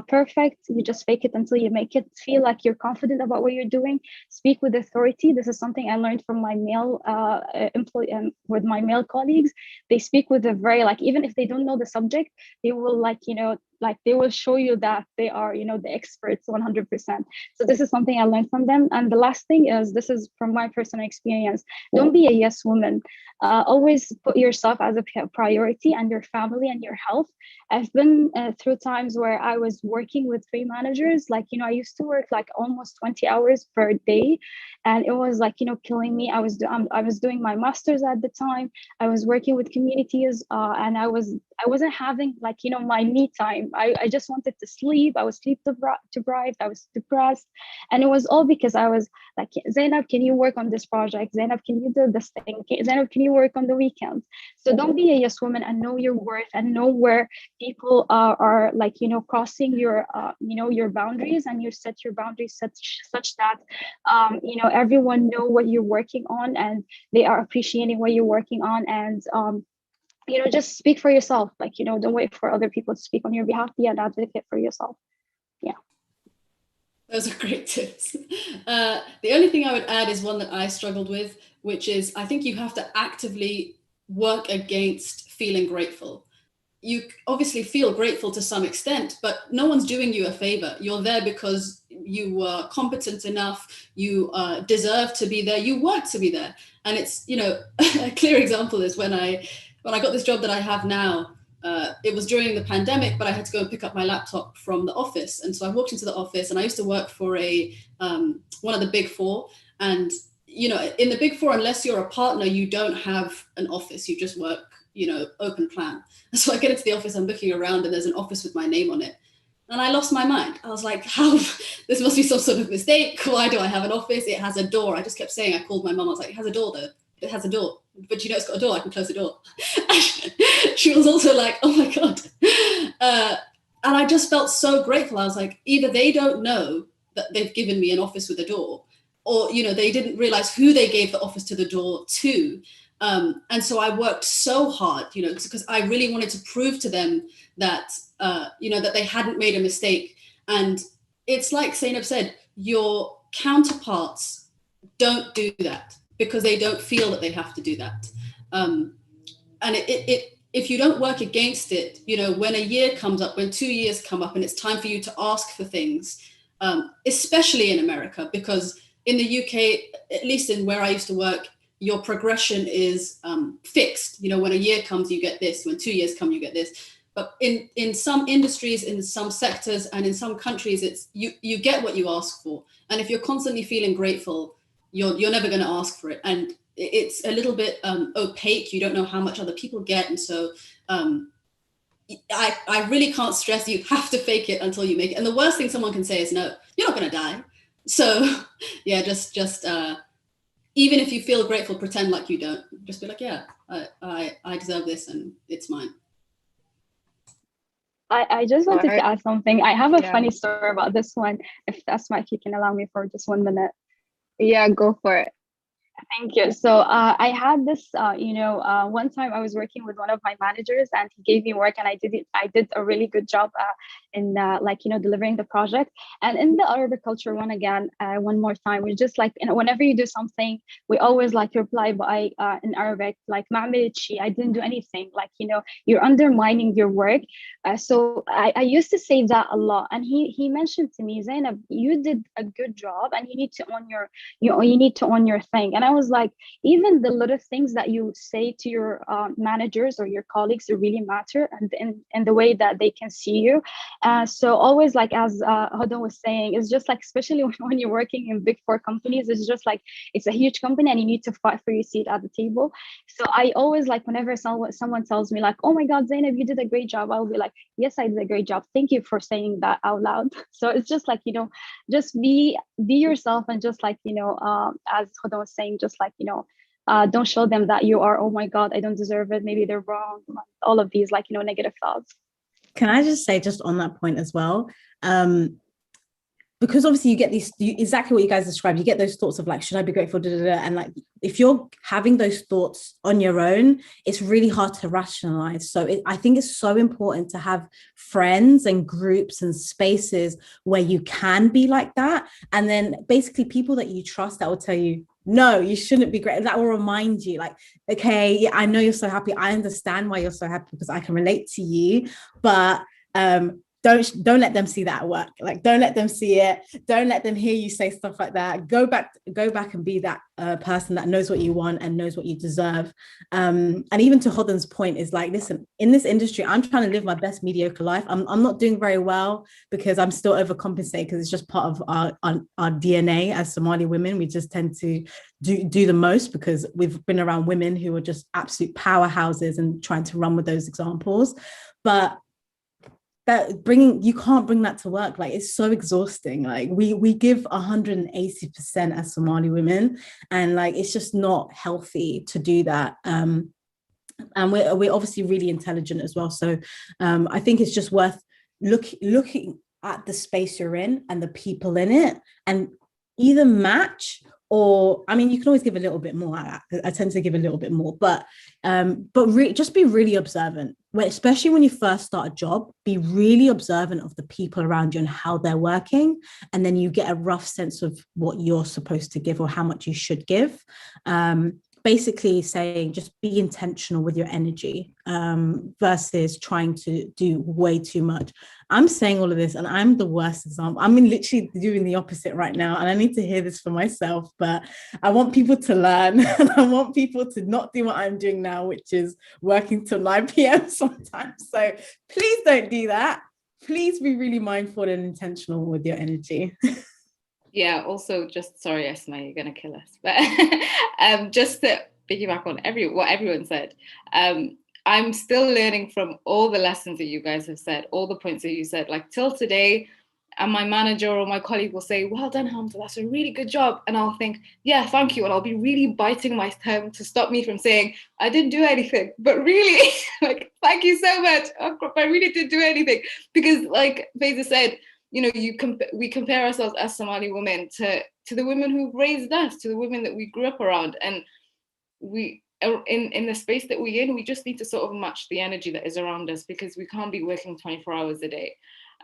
perfect. You just fake it until you make it. Feel like you're confident about what you're doing. Speak with authority. This is something I learned from my male with my male colleagues. They speak with a very even if they don't know the subject, they will they will show you that they are the experts 100%. So this is something I learned from them. And the last thing is, this is from my personal experience, don't be a yes woman. Always put yourself as a priority, and your family and your health. I've been through times where I was working with 3 managers. I used to work almost 20 hours per day, and it was killing me. I was doing my master's at the time. I was working with communities, and I wasn't having my me time. I just wanted to sleep. I was sleep deprived. I was depressed, and it was all because I was like, Zeinab, can you work on this project? Zeinab, can you do this thing? Zeinab, can you work on the weekends? So don't be a yes woman, and know your worth, and know where people are crossing your your boundaries, and you set your boundaries such that everyone know what you're working on, and they are appreciating what you're working on. And just speak for yourself. Don't wait for other people to speak on your behalf. Be an advocate for yourself. Yeah. Those are great tips. The only thing I would add is one that I struggled with, which is, I think you have to actively work against feeling grateful. You obviously feel grateful to some extent, but no one's doing you a favor. You're there because you were competent enough, you deserve to be there, you work to be there. And it's, a clear example is when I got this job that I have now. It was during the pandemic, but I had to go and pick up my laptop from the office. And so I walked into the office, and I used to work for one of the big 4. And, in the big 4, unless you're a partner, you don't have an office, you just work, open plan. And so I get into the office, I'm looking around, and there's an office with my name on it. And I lost my mind. I was like, how? This must be some sort of mistake. Why do I have an office? It has a door. I just kept saying, I called my mom. I was like, it has a door though. It has a door. But it's got a door. I can close the door. She was also like, oh my God. And I just felt so grateful. I was like, either they don't know that they've given me an office with a door, or, they didn't realize who they gave the office to the door to. And so I worked so hard, because I really wanted to prove to them that that they hadn't made a mistake. And it's like Zeinab said, your counterparts don't do that because they don't feel that they have to do that. And if you don't work against it, when a year comes up, when 2 years come up, and it's time for you to ask for things, especially in America, because in the UK, at least in where I used to work, your progression is fixed. When a year comes, you get this. When 2 years come, you get this. But in some industries, in some sectors, and in some countries, it's you get what you ask for. And if you're constantly feeling grateful, you're never going to ask for it. And it's a little bit opaque. You don't know how much other people get. And so I really can't stress you have to fake it until you make it. And the worst thing someone can say is, no, you're not going to die. So yeah, just even if you feel grateful, pretend like you don't. Just be like, yeah, I deserve this and it's mine. I just wanted to add something. I have a funny story about this one. If Asmaa, if you can allow me for just 1 minute. Yeah, go for it. Thank you. So I had this, one time I was working with one of my managers and he gave me work and I did a really good job in delivering the project. And in the arboriculture one again, one more time, we're just like, whenever you do something, we always reply by in Arabic, like, I didn't do anything. You're undermining your work. So I used to say that a lot. And he mentioned to me, Zeinab, you did a good job and you need to own your thing. And I was like, even the little things that you say to your managers or your colleagues really matter, and in the way that they can see you. So always, as Huda was saying, it's just especially when you're working in big 4 companies, it's just it's a huge company and you need to fight for your seat at the table. So I always whenever someone tells me oh my God, Zeinab, you did a great job, I'll be like, yes, I did a great job. Thank you for saying that out loud. So it's just just be yourself, and just as Huda was saying, just don't show them that you are, oh my God, I don't deserve it, maybe they're wrong, all of these negative thoughts. Can I just say, just on that point as well, because obviously you get exactly what you guys described, you get those thoughts of should I be grateful, and if you're having those thoughts on your own, it's really hard to rationalize. So I think it's so important to have friends and groups and spaces where you can be like that, and then basically people that you trust that will tell you, no, you shouldn't be great. That will remind you okay, yeah, I know you're so happy. I understand why you're so happy because I can relate to you, but don't let them see that at work. Don't let them see it. Don't let them hear you say stuff like that. Go back and be that person that knows what you want and knows what you deserve. And even to Hodan's point is listen, in this industry, I'm trying to live my best mediocre life. I'm not doing very well because I'm still overcompensating, because it's just part of our DNA as Somali women. We just tend to do the most because we've been around women who are just absolute powerhouses and trying to run with those examples. But you can't bring that to work. It's so exhausting. We give 180% as Somali women, and it's just not healthy to do that. And we're obviously really intelligent as well. So I think it's just worth looking at the space you're in and the people in it, and either match, or you can always give a little bit more. I tend to give a little bit more, but just be really observant. Especially when you first start a job, be really observant of the people around you and how they're working, and then you get a rough sense of what you're supposed to give or how much you should give. Basically saying, just be intentional with your energy versus trying to do way too much. I'm saying all of this and I'm the worst example. I'm literally doing the opposite right now, and I need to hear this for myself, but I want people to learn and I want people to not do what I'm doing now, which is working till 9 p.m. sometimes. So please don't do that. Please be really mindful and intentional with your energy. Yeah, also sorry, Asmaa, you're going to kill us. But just to piggyback on what everyone said, I'm still learning from all the lessons that you guys have said, all the points that you said, till today. And my manager or my colleague will say, well done, Hamda, that's a really good job. And I'll think, yeah, thank you. And I'll be really biting my tongue to stop me from saying, I didn't do anything. But really, thank you so much. I really didn't do anything. Because like Faiza said, we compare ourselves as Somali women to the women who raised us, to the women that we grew up around. And in the space that we're in, we just need to sort of match the energy that is around us, because we can't be working 24 hours a day.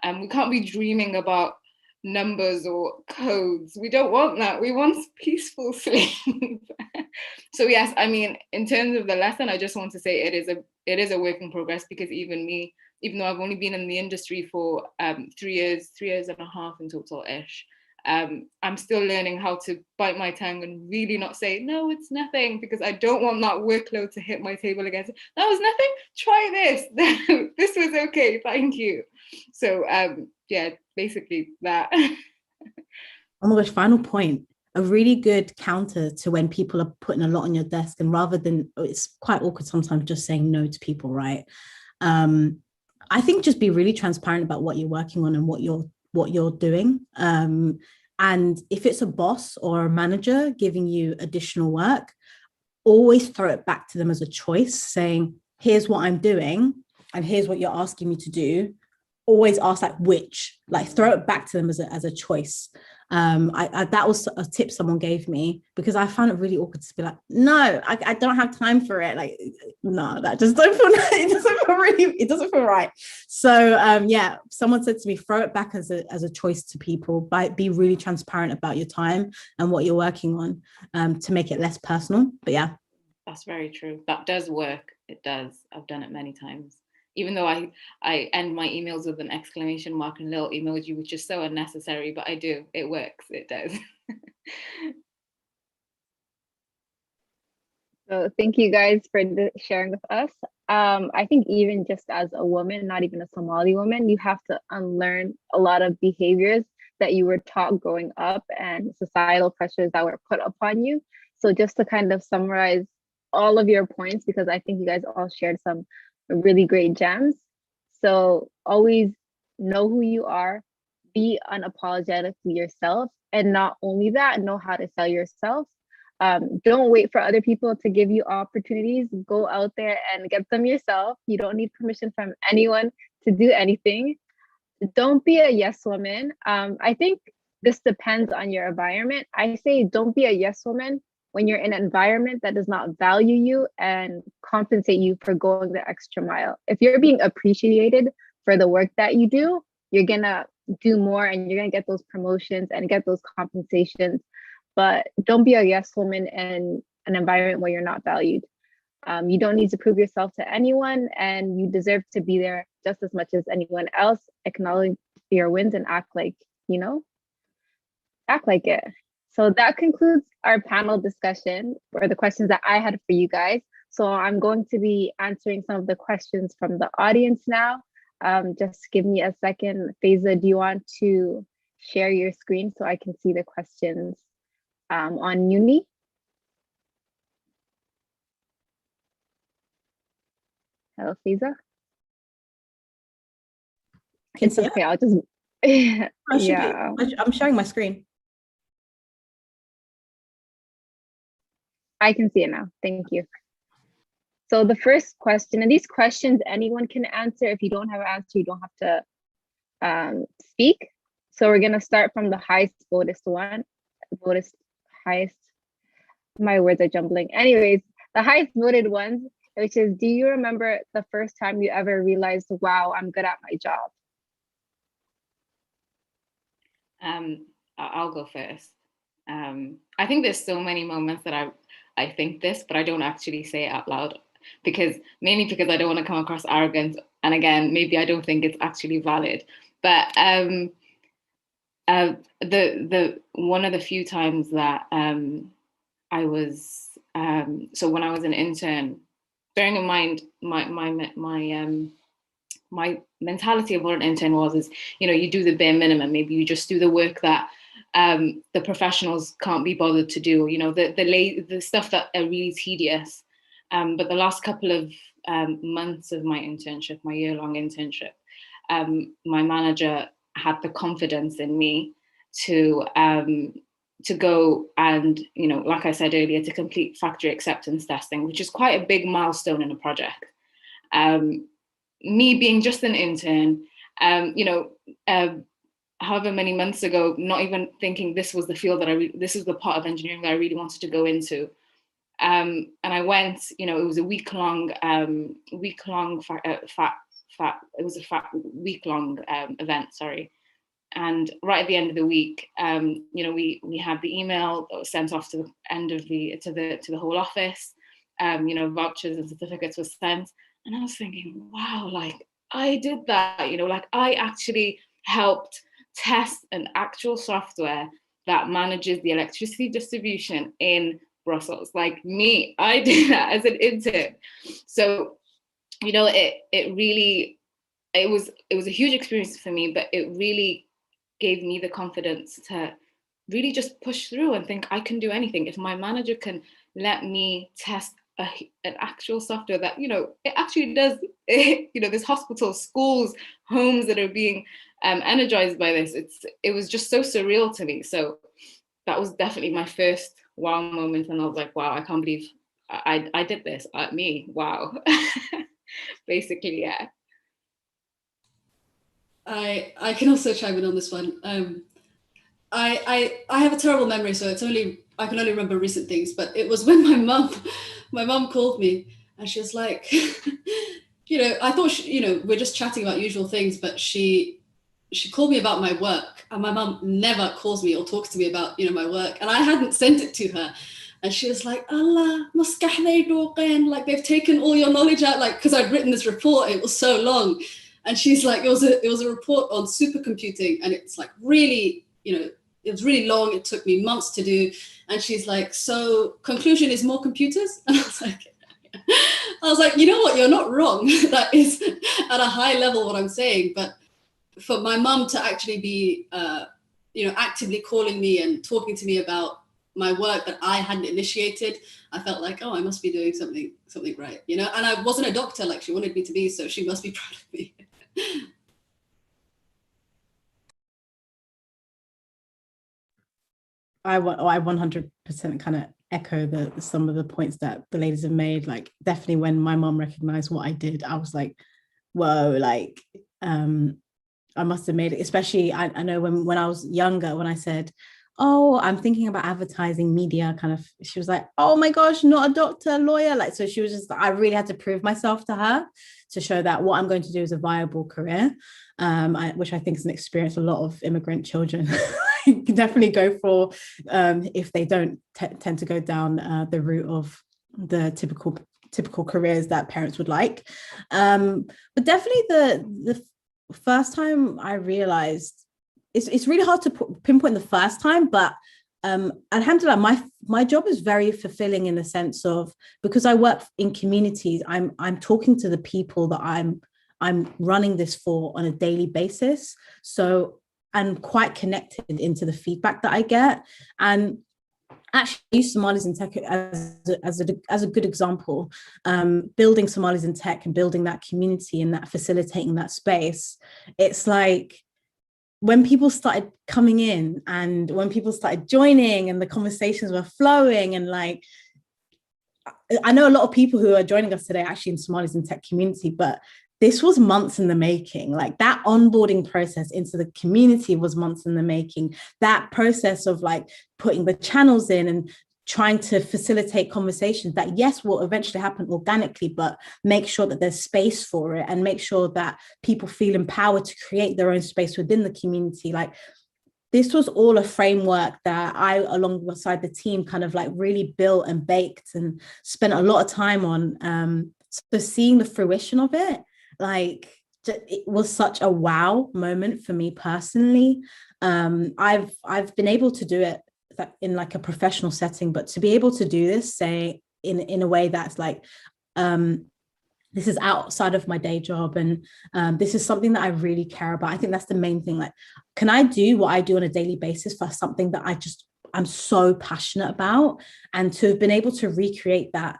We can't be dreaming about numbers or codes. We don't want that. We want peaceful sleep. So yes, I mean, in terms of the lesson, I just want to say it is a work in progress, because even me, even though I've only been in the industry for 3 years and a half in total-ish, I'm still learning how to bite my tongue and really not say, no, it's nothing, because I don't want that workload to hit my table again. That was nothing, try this. This was okay, thank you. So yeah, basically that. Oh my gosh, final point. A really good counter to when people are putting a lot on your desk, and rather than, it's quite awkward sometimes just saying no to people, right? I think just be really transparent about what you're working on and what you're doing. And if it's a boss or a manager giving you additional work, always throw it back to them as a choice, saying, here's what I'm doing and here's what you're asking me to do. Always ask like which, like throw it back to them as a choice. That was a tip someone gave me, because I found it really awkward to be like, no, I don't have time for it. Like, no, that just don't feel, it doesn't feel right. So yeah, someone said to me, throw it back as a choice to people, be really transparent about your time and what you're working on, to make it less personal. But yeah, that's very true. That does work. It does. I've done it many times. Even though I end my emails with an exclamation mark and a little emoji, which is so unnecessary, but I do. It works. It does. So thank you guys for sharing with us. I think even just as a woman, not even a Somali woman, you have to unlearn a lot of behaviors that you were taught growing up and societal pressures that were put upon you. So just to kind of summarize all of your points, because I think you guys all shared some really great gems. So always know who you are, be unapologetically yourself, and not only that, know how to sell yourself. Don't wait for other people to give you opportunities. Go out there and get them yourself. You don't need permission from anyone to do anything. Don't be a yes woman. I think this depends on your environment. I say don't be a yes woman when you're in an environment that does not value you and compensate you for going the extra mile. If you're being appreciated for the work that you do, you're gonna do more and you're gonna get those promotions and get those compensations. But don't be a yes woman in an environment where you're not valued. You don't need to prove yourself to anyone, and you deserve to be there just as much as anyone else. Acknowledge your wins and act like it. So that concludes our panel discussion, or the questions that I had for you guys. So I'm going to be answering some of the questions from the audience now. Just give me a second. Faiza, do you want to share your screen so I can see the questions on Uni? Hello, Faiza. It's okay, I'll just, yeah. I'm sharing my screen. I can see it now, thank you. So the first question, and these questions anyone can answer. If you don't have an answer, you don't have to speak. So we're gonna start from the highest voted one. Highest, my words are jumbling. Anyways, the highest voted ones, which is, do you remember the first time you ever realized, wow, I'm good at my job? I'll go first. I think there's so many moments that I think this, but I don't actually say it out loud, mainly because I don't want to come across arrogant. And again, maybe I don't think it's actually valid. But the one of the few times that I was, so when I was an intern, bearing in mind my mentality of what an intern was is, you do the bare minimum. Maybe you just do the work that the professionals can't be bothered to do, the stuff that are really tedious. But the last couple of months of my internship, my year-long internship, my manager had the confidence in me to go and, like I said earlier, to complete factory acceptance testing, which is quite a big milestone in a project. Me being just an intern, however many months ago, not even thinking this was the field this is the part of engineering that I really wanted to go into. And I went, it was a week-long event, sorry. And right at the end of the week, we had the email sent off to the end of to the whole office. Vouchers and certificates were sent, and I was thinking, wow, like I did that. Like I actually helped test an actual software that manages the electricity distribution in Brussels. Like me, I did that as an intern. So, it was a huge experience for me, but it really gave me the confidence to really just push through and think I can do anything. If my manager can let me test an actual software that, it actually does, there's hospitals, schools, homes that are being energized by this. It was just so surreal to me. So that was definitely my first wow moment. And I was like, wow, I can't believe I did this. Me, wow. Basically, yeah. I can also chime in on this one. I have a terrible memory, so I can only remember recent things. But it was when my mum called me, and she was like, I thought we're just chatting about usual things, but she called me about my work, and my mum never calls me or talks to me about my work, and I hadn't sent it to her. And she was like, Allah, like they've taken all your knowledge out, like, because I'd written this report, it was so long. And she's like, it was a report on supercomputing, and it's like really, it was really long. It took me months to do. And she's like, so conclusion is more computers? And I was like, you know what? You're not wrong. That is at a high level what I'm saying. But for my mum to actually be, actively calling me and talking to me about my work that I hadn't initiated, I felt like, oh, I must be doing something right, and I wasn't a doctor like she wanted me to be, so she must be proud of me. I 100% kind of echo some of the points that the ladies have made. Like, definitely when my mom recognized what I did, I was like, whoa, like, I must have made it. Especially, I know when I was younger, when I said, oh, I'm thinking about advertising media, kind of, she was like, oh my gosh, not a doctor, lawyer. Like, so she was just, I really had to prove myself to her to show that what I'm going to do is a viable career, which I think is an experience a lot of immigrant children can definitely go for if they don't tend to go down the route of the typical careers that parents would like. But definitely the first time I realized, it's really hard to pinpoint the first time, but alhamdulillah, my job is very fulfilling in the sense of, because I work in communities, I'm talking to the people that I'm running this for on a daily basis. So I'm quite connected into the feedback that I get. And actually use Somalis in tech as a good example. Building Somalis in tech and building that community and that facilitating that space. It's like, when people started coming in and when people started joining and the conversations were flowing, and like, I know a lot of people who are joining us today actually in Somalis in tech community, but this was months in the making. Like, that onboarding process into the community was months in the making. That process of like putting the channels in and trying to facilitate conversations that, yes, will eventually happen organically, but make sure that there's space for it and make sure that people feel empowered to create their own space within the community. Like, this was all a framework that I, alongside the team, kind of like really built and baked and spent a lot of time on. So seeing the fruition of it, like, it was such a wow moment for me personally. I've been able to do it in like a professional setting, but to be able to do this, say, in a way that's like, this is outside of my day job, and this is something that I really care about. I think that's the main thing. Like, can I do what I do on a daily basis for something that I'm so passionate about? And to have been able to recreate that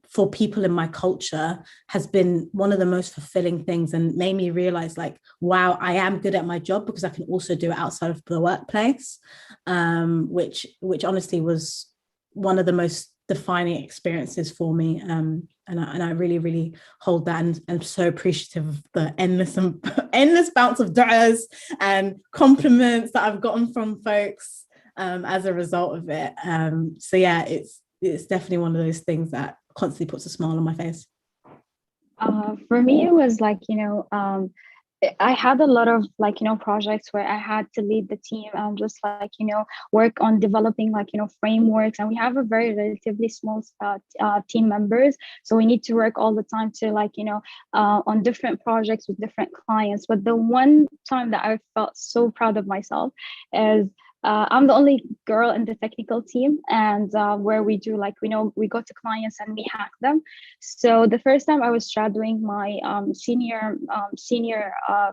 for people in my culture has been one of the most fulfilling things, and made me realize, like, wow, I am good at my job because I can also do it outside of the workplace, which honestly was one of the most defining experiences for me. And I really, really hold that, and I'm so appreciative of the endless bounce of du'as and compliments that I've gotten from folks as a result of it. So yeah, it's definitely one of those things that constantly puts a smile on my face. For me, it was like, I had a lot of like, projects where I had to lead the team and just like, work on developing like, frameworks. And we have a very relatively small team members. So we need to work all the time to like, on different projects with different clients. But the one time that I felt so proud of myself is I'm the only girl in the technical team, and where we do like, we go to clients and we hack them. So the first time I was shadowing my senior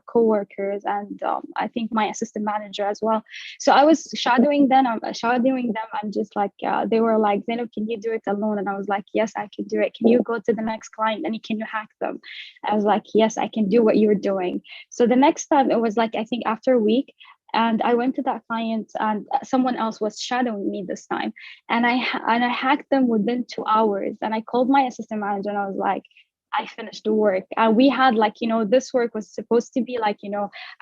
co-workers, and I think my assistant manager as well. So I was shadowing them. I'm just like, they were like, Zeinab, can you do it alone? And I was like, yes, I can do it. Can you go to the next client and can you hack them? I was like, yes, I can do what you're doing. So the next time it was like, I think after a week, and I went to that client and someone else was shadowing me this time. And I hacked them within 2 hours. And I called my assistant manager and I was like, I finished the work. And we had like, this work was supposed to be like,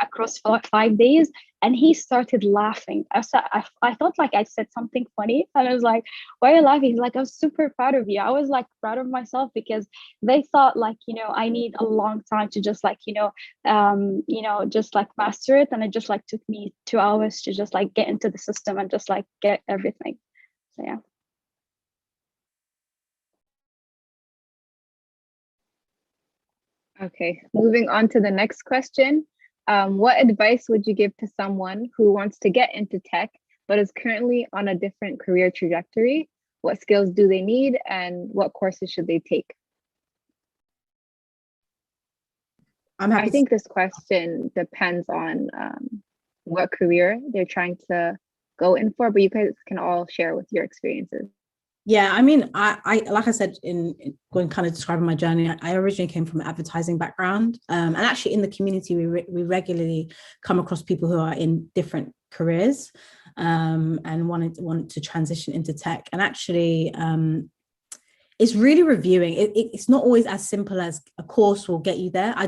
across 5 days. And he started laughing. I thought like I said something funny. And I was like, why are you laughing? He's like, I'm super proud of you. I was like proud of myself because they thought like, I need a long time to just like, just like master it. And it just like took me 2 hours to just like get into the system and just like get everything. So yeah. Okay, moving on to the next question. What advice would you give to someone who wants to get into tech, but is currently on a different career trajectory? What skills do they need and what courses should they take? I think this question depends on what career they're trying to go in for, but you guys can all share with your experiences. Yeah, I mean, I like I said in going kind of describing my journey, I originally came from an advertising background, and actually in the community we regularly come across people who are in different careers and wanted to transition into tech. And actually, it's really reviewing. It's not always as simple as a course will get you there. I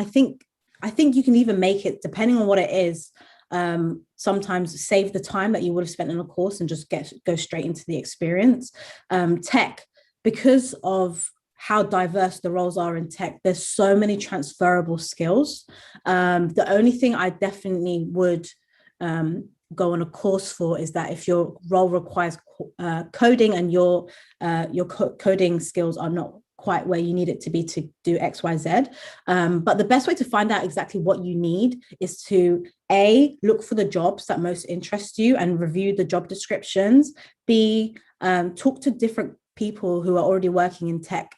think you can even make it, depending on what it is. Sometimes save the time that you would have spent in a course and just go straight into the experience. Tech, because of how diverse the roles are in tech, there's so many transferable skills. The only thing I definitely would go on a course for is that if your role requires coding and your coding skills are not quite where you need it to be to do XYZ. But the best way to find out exactly what you need is to A, look for the jobs that most interest you and review the job descriptions. B, talk to different people who are already working in tech,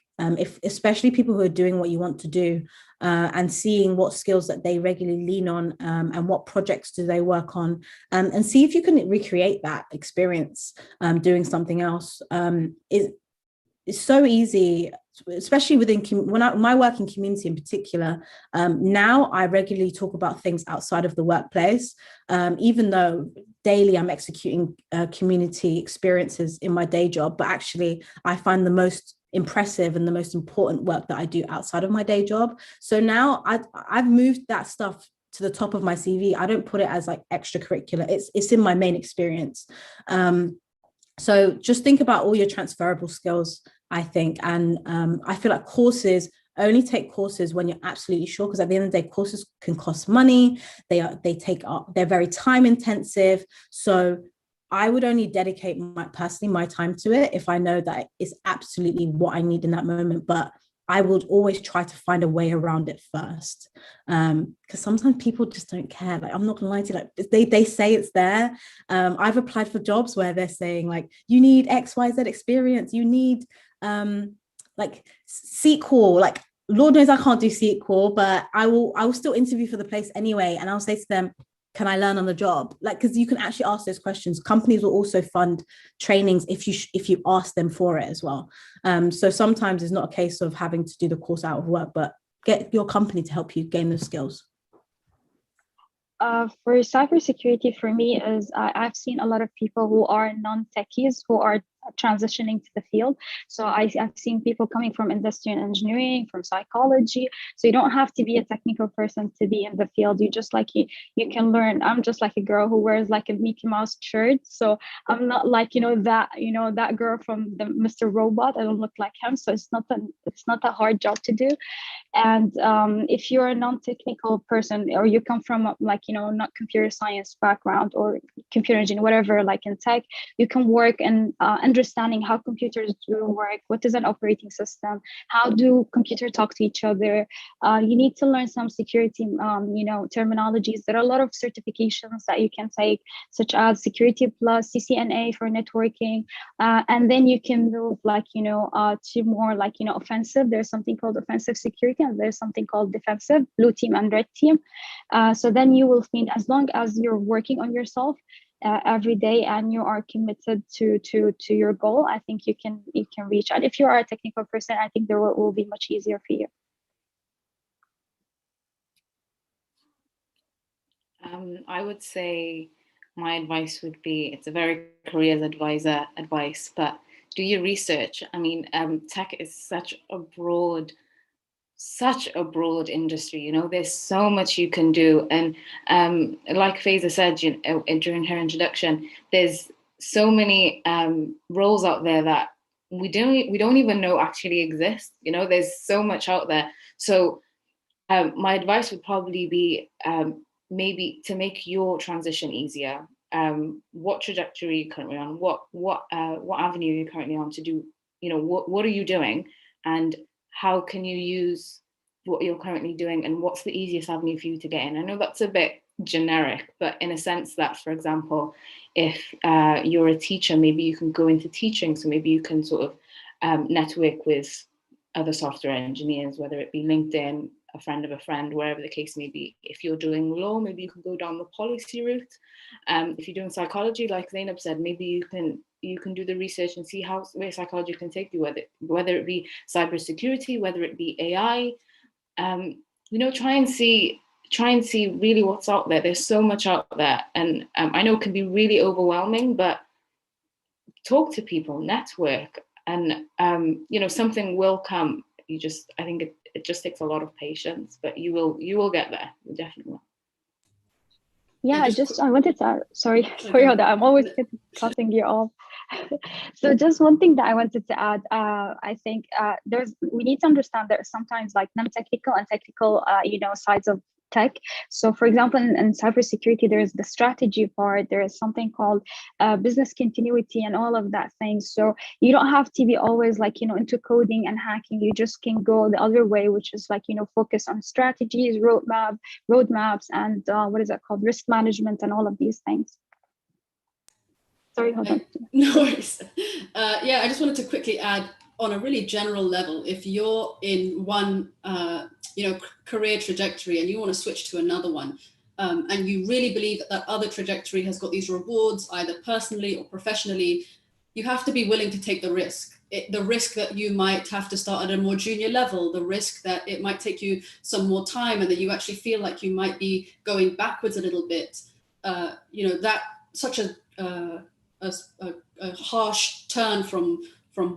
especially people who are doing what you want to do, and seeing what skills that they regularly lean on, and what projects do they work on, and see if you can recreate that experience doing something else. It's so easy, especially within my work in community in particular. Now I regularly talk about things outside of the workplace, even though daily I'm executing community experiences in my day job, but actually I find the most impressive and the most important work that I do outside of my day job. So now I've moved that stuff to the top of my CV. I don't put it as like extracurricular. It's in my main experience. So just think about all your transferable skills, I think. And I feel like only take courses when you're absolutely sure, because at the end of the day, courses can cost money. They're very time intensive. So I would only dedicate my time to it if I know that it's absolutely what I need in that moment. But I would always try to find a way around it first, because sometimes people just don't care. Like, I'm not gonna lie to you, like they say it's there. I've applied for jobs where they're saying like, you need XYZ experience, you need like SQL. Like, Lord knows I can't do SQL, but I will still interview for the place anyway, and I'll say to them, can I learn on the job? Like, because you can actually ask those questions. Companies will also fund trainings if you ask them for it as well. So sometimes it's not a case of having to do the course out of work, but get your company to help you gain those skills. For cybersecurity, for me, is I've seen a lot of people who are non-techies who are transitioning to the field. So I've seen people coming from industry and engineering, from psychology. So you don't have to be a technical person to be in the field. You just like you can learn. I'm just like a girl who wears like a Mickey Mouse shirt. So I'm not like that girl from the Mr. Robot. I don't look like him. So it's not a hard job to do. And if you're a non-technical person, or you come from like not computer science background or computer engineering, whatever, like in tech, you can work in understanding how computers do work, what is an operating system, how do computers talk to each other. You need to learn some security terminologies. There are a lot of certifications that you can take, such as Security Plus, CCNA for networking, and then you can move to more offensive. There's something called offensive security, and there's something called defensive, blue team and red team. So then you will find, as long as you're working on yourself every day and you are committed to your goal, I think you can reach. And if you are a technical person, I think there will be much easier for you. I would say my advice would be, it's a very careers advisor advice, but do your research. I mean, tech is such a broad industry. There's so much you can do, and like Faiza said, during her introduction, there's so many roles out there that we don't even know actually exist. There's so much out there. So my advice would probably be maybe to make your transition easier. What trajectory are you currently on? What avenue are you currently on to do? What are you doing, and how can you use what you're currently doing, and what's the easiest avenue for you to get in? I know that's a bit generic, but in a sense that, for example, if you're a teacher, maybe you can go into teaching. So maybe you can sort of network with other software engineers, whether it be LinkedIn, a friend of a friend, wherever the case may be. If you're doing law, maybe you can go down the policy route. If you're doing psychology, like Zeinab said, maybe you can do the research and see where psychology can take you, whether it be cybersecurity, whether it be AI. Try and see really what's out there. There's so much out there, and I know it can be really overwhelming, but talk to people, network, and something will come. I think it just takes a lot of patience, but you will get there. You definitely will. Yeah, I wanted to, sorry, Hamda, I'm always cutting you off. So just one thing that I wanted to add, I think we need to understand that sometimes like non-technical and technical, sides of tech. So for example, in cybersecurity, there is the strategy part, there is something called business continuity and all of that things. So you don't have to be always into coding and hacking. You just can go the other way, which is focus on strategies, roadmaps, and what is that called? Risk management and all of these things. Sorry, hold on. No worries. Yeah, I just wanted to quickly add, on a really general level, if you're in one career trajectory and you want to switch to another one, and you really believe that other trajectory has got these rewards, either personally or professionally, you have to be willing to take the risk. The risk that you might have to start at a more junior level, the risk that it might take you some more time and that you actually feel like you might be going backwards a little bit. That such a harsh turn from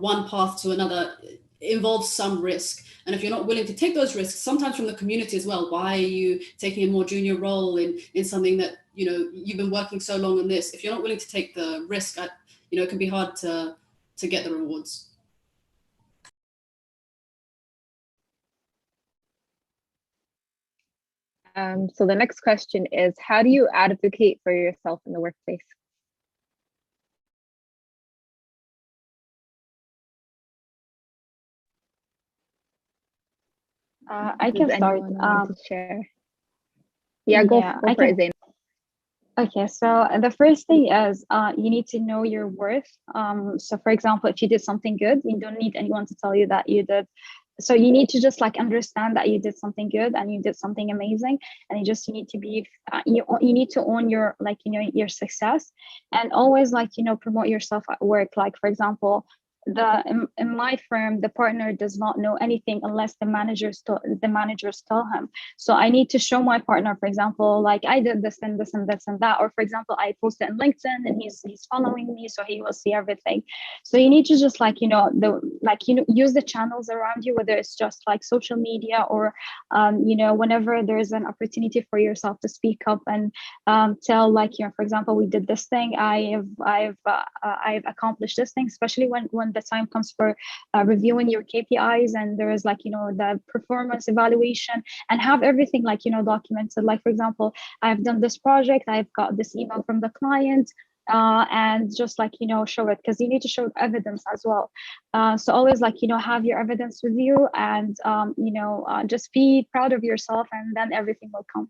one path to another involves some risk. And if you're not willing to take those risks, sometimes from the community as well, why are you taking a more junior role in something that, you've been working so long on this? If you're not willing to take the risk, it can be hard to get the rewards. So the next question is, how do you advocate for yourself in the workplace? I can start. To share? Yeah, go for it, Zeinab. Okay, so the first thing is you need to know your worth. So for example, if you did something good, you don't need anyone to tell you that you did. So you need to just understand that you did something good and you did something amazing, and you need to be you need to own your your success, and always promote yourself at work. Like for example, in my firm, the partner does not know anything unless the managers tell him. So I need to show my partner, for example, like I did this and this and this and that, or for example, I posted on LinkedIn and he's following me, so he will see everything. So you need to just use the channels around you, whether it's just like social media or whenever there's an opportunity for yourself to speak up and tell, like, for example, we did this thing, I've accomplished this thing, especially when the time comes for reviewing your KPIs and there is the performance evaluation, and have everything documented. Like, for example, I've done this project, I've got this email from the client, and just show it, because you need to show evidence as well. So always have your evidence with you, and just be proud of yourself, and then everything will come,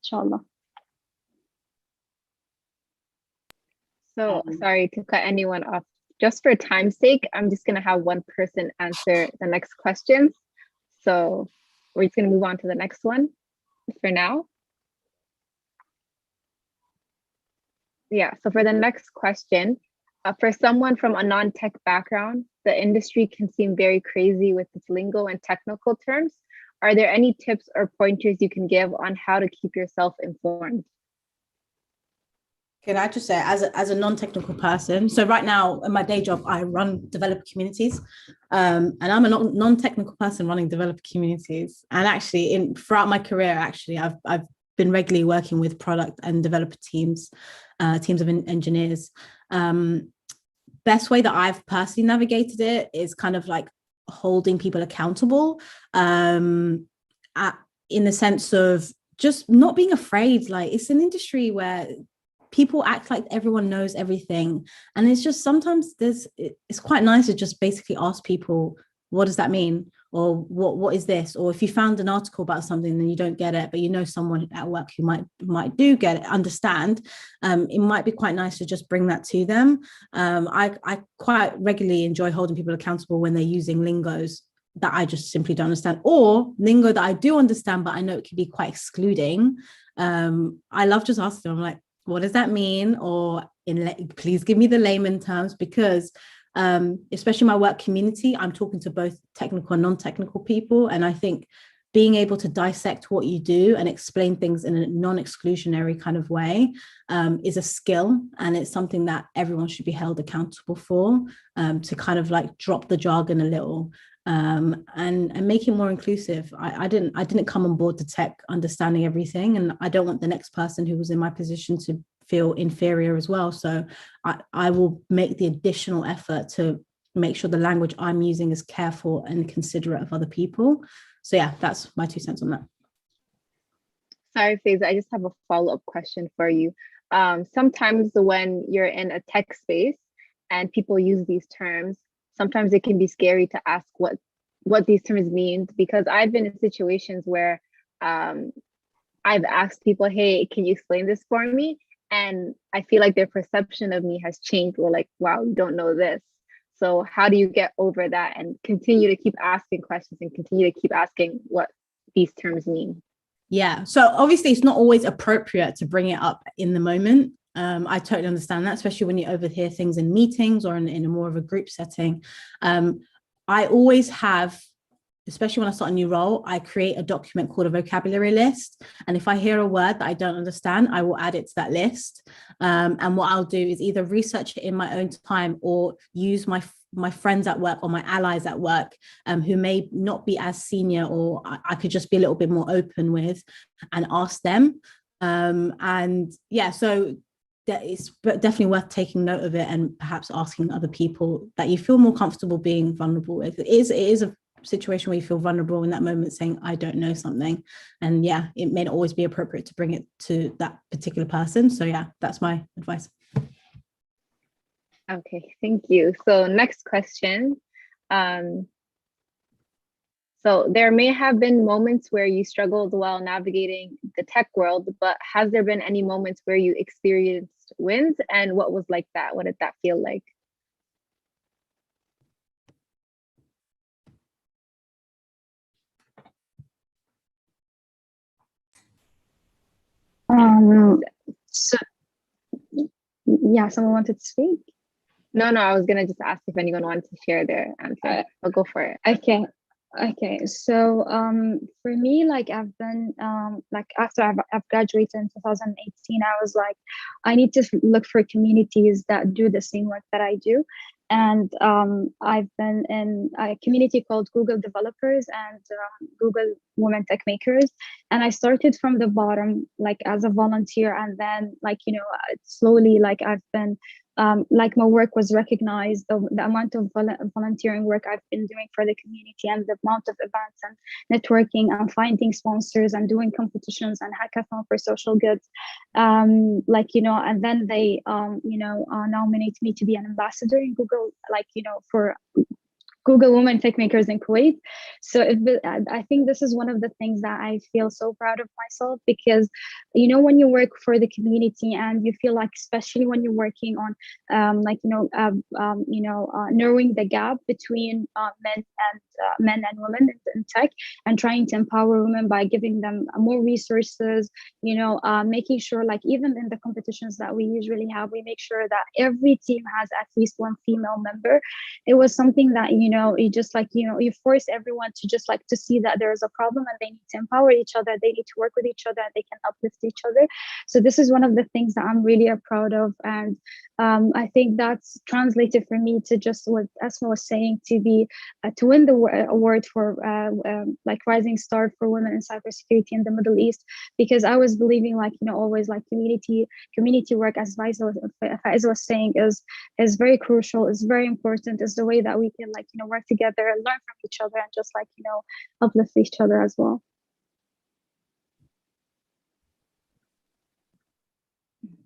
inshallah. So sorry to cut anyone off. Just for time's sake, I'm just going to have one person answer the next questions. So we're just going to move on to the next one for now. Yeah, so for the next question, for someone from a non-tech background, the industry can seem very crazy with its lingo and technical terms. Are there any tips or pointers you can give on how to keep yourself informed? Can I just say, as a non-technical person, so right now in my day job, I run developer communities, and I'm a non-technical person running developer communities. And actually, throughout my career, actually, I've been regularly working with product and developer teams of engineers. Best way that I've personally navigated it is kind of like holding people accountable, in the sense of just not being afraid. Like, it's an industry where people act like everyone knows everything, and it's just sometimes it's quite nice to just basically ask people, what does that mean, or what is this? Or if you found an article about something and you don't get it, but you know someone at work who might do get it, understand, it might be quite nice to just bring that to them. I quite regularly enjoy holding people accountable when they're using lingos that I just simply don't understand, or lingo that I do understand but I know it can be quite excluding. I love just asking them, I'm like, what does that mean? Or please give me the layman terms, because especially my work community, I'm talking to both technical and non-technical people. And I think being able to dissect what you do and explain things in a non-exclusionary kind of way is a skill. And it's something that everyone should be held accountable for, to kind of like drop the jargon a little, and make it more inclusive. I didn't come on board to tech understanding everything, and I don't want the next person who was in my position to feel inferior as well. So I will make the additional effort to make sure the language I'm using is careful and considerate of other people. So yeah, that's my 2 cents on that. Sorry, Faiza, I just have a follow-up question for you. Sometimes when you're in a tech space and people use these terms, sometimes it can be scary to ask what these terms mean, because I've been in situations where I've asked people, hey, can you explain this for me? And I feel like their perception of me has changed. We're like, wow, you don't know this. So how do you get over that and continue to keep asking questions and continue to keep asking what these terms mean? Yeah, so obviously it's not always appropriate to bring it up in the moment. I totally understand that, especially when you overhear things in meetings or in a more of a group setting. I always have, especially when I start a new role, I create a document called a vocabulary list. And if I hear a word that I don't understand, I will add it to that list. And what I'll do is either research it in my own time or use my friends at work or my allies at work, who may not be as senior, or I could just be a little bit more open with, and ask them. And yeah, so it's definitely worth taking note of it, and perhaps asking other people that you feel more comfortable being vulnerable with. It is a situation where you feel vulnerable in that moment, saying, I don't know something. And yeah, it may not always be appropriate to bring it to that particular person. So yeah, that's my advice. Okay, thank you. So next question. So there may have been moments where you struggled while navigating the tech world, but has there been any moments where you experienced wins, and what was like that? What did that feel like? So yeah, someone wanted to speak. No, I was gonna just ask if anyone wanted to share their answer. I'll go for it. Okay, so for me, like I've been like after I've graduated in 2018, I was like, I need to look for communities that do the same work that I do. And I've been in a community called Google Developers and Google Women Tech Makers. And I started from the bottom, like as a volunteer, and then like, you know, slowly, like I've been like my work was recognized, the amount of volunteering work I've been doing for the community and the amount of events and networking and finding sponsors and doing competitions and hackathon for social goods. Like, you know, and then they, you know, nominate me to be an ambassador in Google, like, you know, for Google Women Tech Makers in Kuwait. So I think this is one of the things that I feel so proud of myself, because, you know, when you work for the community and you feel like, especially when you're working on, like, narrowing the gap between men and women in tech, and trying to empower women by giving them more resources, you know, making sure, like, even in the competitions that we usually have, we make sure that every team has at least one female member. It was something that, you know, you just like, you know, you force everyone to just like to see that there is a problem and they need to empower each other, they need to work with each other, and they can uplift each other. So this is one of the things that I'm really proud of. And I think that's translated for me to just what Asmaa was saying, to be to win the award for like Rising Star for Women in Cybersecurity in the Middle East, because I was believing, like, you know, always like community work, as Faiza was saying, is very crucial, is very important, is the way that we can, like, you know, work together and learn from each other and just, like, you know, uplift each other as well.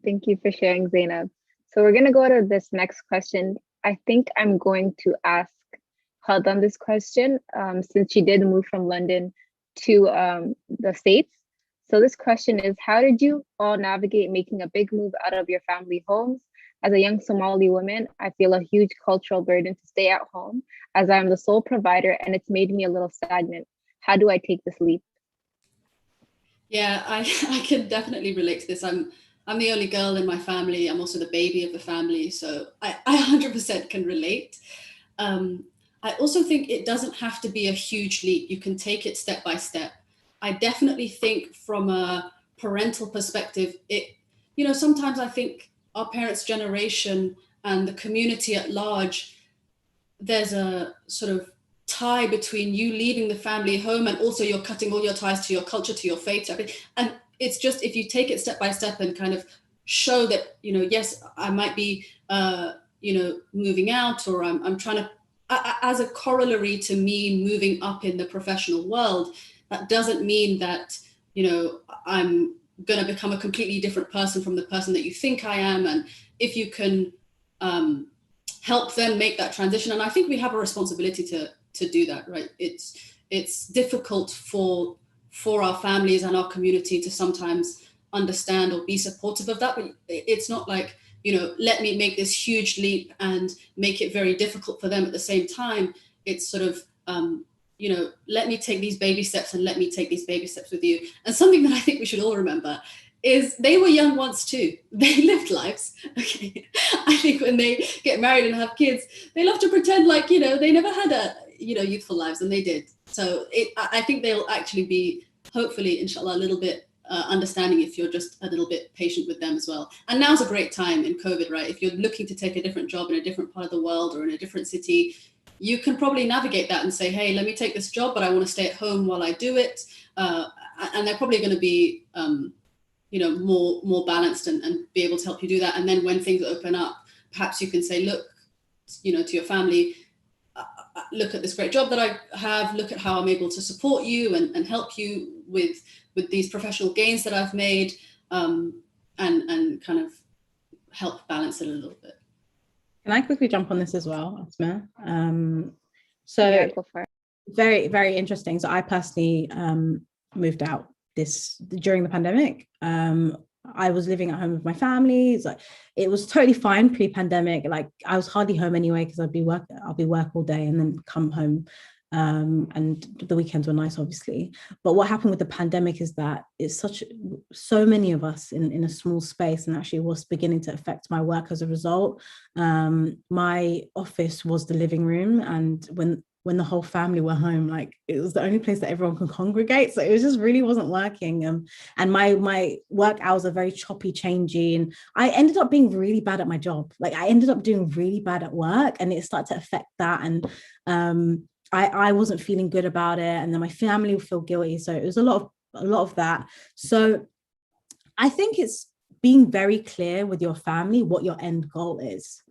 Thank you for sharing, Zeinab. So we're going to go to this next question. I think I'm going to ask Hamda this question, since she did move from London to the States. So this question is, how did you all navigate making a big move out of your family homes? As a young Somali woman, I feel a huge cultural burden to stay at home, as I'm the sole provider, and it's made me a little stagnant. How do I take this leap? Yeah, I can definitely relate to this. I'm the only girl in my family. I'm also the baby of the family. So I 100% can relate. I also think it doesn't have to be a huge leap. You can take it step by step. I definitely think from a parental perspective, you know, sometimes I think our parents' generation and the community at large, there's a sort of tie between you leaving the family home and also you're cutting all your ties to your culture, to your faith. And it's just, if you take it step by step and kind of show that, you know, yes, I might be, you know, moving out, or I'm trying to, as a corollary to me moving up in the professional world, that doesn't mean that, you know, I'm going to become a completely different person from the person that you think I am. And if you can help them make that transition, and I think we have a responsibility to do that, right? It's difficult for our families and our community to sometimes understand or be supportive of that, but it's not like, you know, let me make this huge leap and make it very difficult for them at the same time. It's sort of, you know, let me take these baby steps and let me take these baby steps with you. And something that I think we should all remember is they were young once too. They lived lives. Okay. I think when they get married and have kids, they love to pretend like, you know, they never had a, you know, youthful lives, and they did. So I think they'll actually be, hopefully, inshallah, a little bit understanding if you're just a little bit patient with them as well. And now's a great time in COVID, right? If you're looking to take a different job in a different part of the world or in a different city, you can probably navigate that and say, hey, let me take this job, but I want to stay at home while I do it. And they're probably going to be, you know, more balanced and be able to help you do that. And then when things open up, perhaps you can say, look, you know, to your family, look at this great job that I have, look at how I'm able to support you and help you with these professional gains that I've made, and kind of help balance it a little bit. Can I quickly jump on this as well, Asmaa? So yeah, go for it. Very, very interesting. So I personally moved out during the pandemic. I was living at home with my family. It's like, it was totally fine pre-pandemic. Like, I was hardly home anyway because I'll be work all day and then come home and the weekends were nice, obviously. But what happened with the pandemic is that it's so many of us in a small space, and actually was beginning to affect my work as a result. My office was the living room, and when the whole family were home, like it was the only place that everyone can congregate. So it just really wasn't working. And my work hours are very choppy, changey. And I ended up being really bad at my job. Like I ended up doing really bad at work, and it started to affect that. And I wasn't feeling good about it. And then my family would feel guilty. So it was a lot of that. So I think it's being very clear with your family what your end goal is.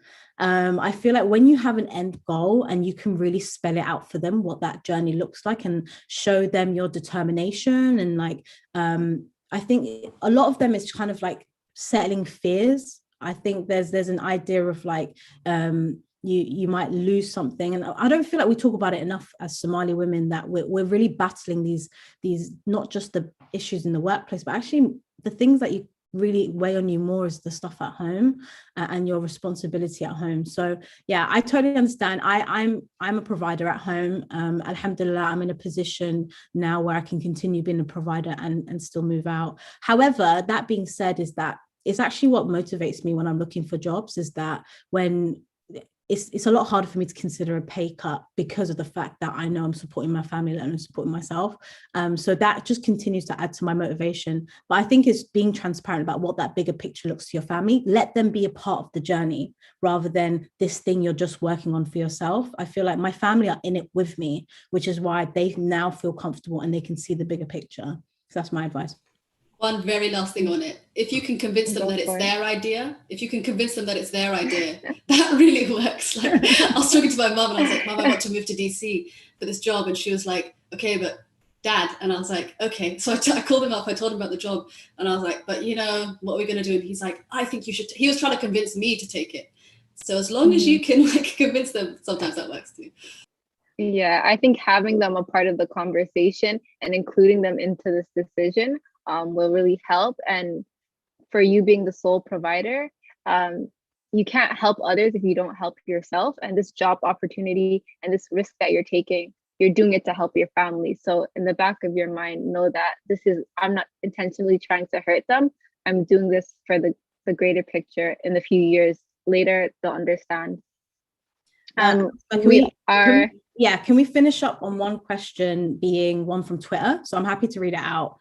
I feel like when you have an end goal and you can really spell it out for them, what that journey looks like, and show them your determination, and like, I think a lot of them is kind of like settling fears. I think there's an idea of like, you might lose something, and I don't feel like we talk about it enough as Somali women, that we're really battling these not just the issues in the workplace, but actually the things that you really weigh on you more is the stuff at home, and your responsibility at home. So yeah, I totally understand. I'm a provider at home. Alhamdulillah, I'm in a position now where I can continue being a provider and still move out. However, that being said, is that it's actually what motivates me when I'm looking for jobs, is that when it's a lot harder for me to consider a pay cut, because of the fact that I know I'm supporting my family and I'm supporting myself. So that just continues to add to my motivation. But I think it's being transparent about what that bigger picture looks to your family. Let them be a part of the journey rather than this thing you're just working on for yourself. I feel like my family are in it with me, which is why they now feel comfortable and they can see the bigger picture. So that's my advice. One very last thing on it. If you can convince them that it's their idea, that really works. Like, I was talking to my mum and I was like, Mum, I want to move to DC for this job. And she was like, okay, but Dad. And I was like, okay. So I called him up, I told him about the job, and I was like, but you know, what are we going to do? And he's like, I think you should. He was trying to convince me to take it. So as long as you can like convince them, sometimes that works too. Yeah, I think having them a part of the conversation and including them into this decision will really help. And for you being the sole provider, you can't help others if you don't help yourself. And this job opportunity and this risk that you're taking, you're doing it to help your family. So in the back of your mind, know that I'm not intentionally trying to hurt them. I'm doing this for the greater picture. In a few years later, they'll understand. Can we finish up on one question, being one from Twitter? So I'm happy to read it out.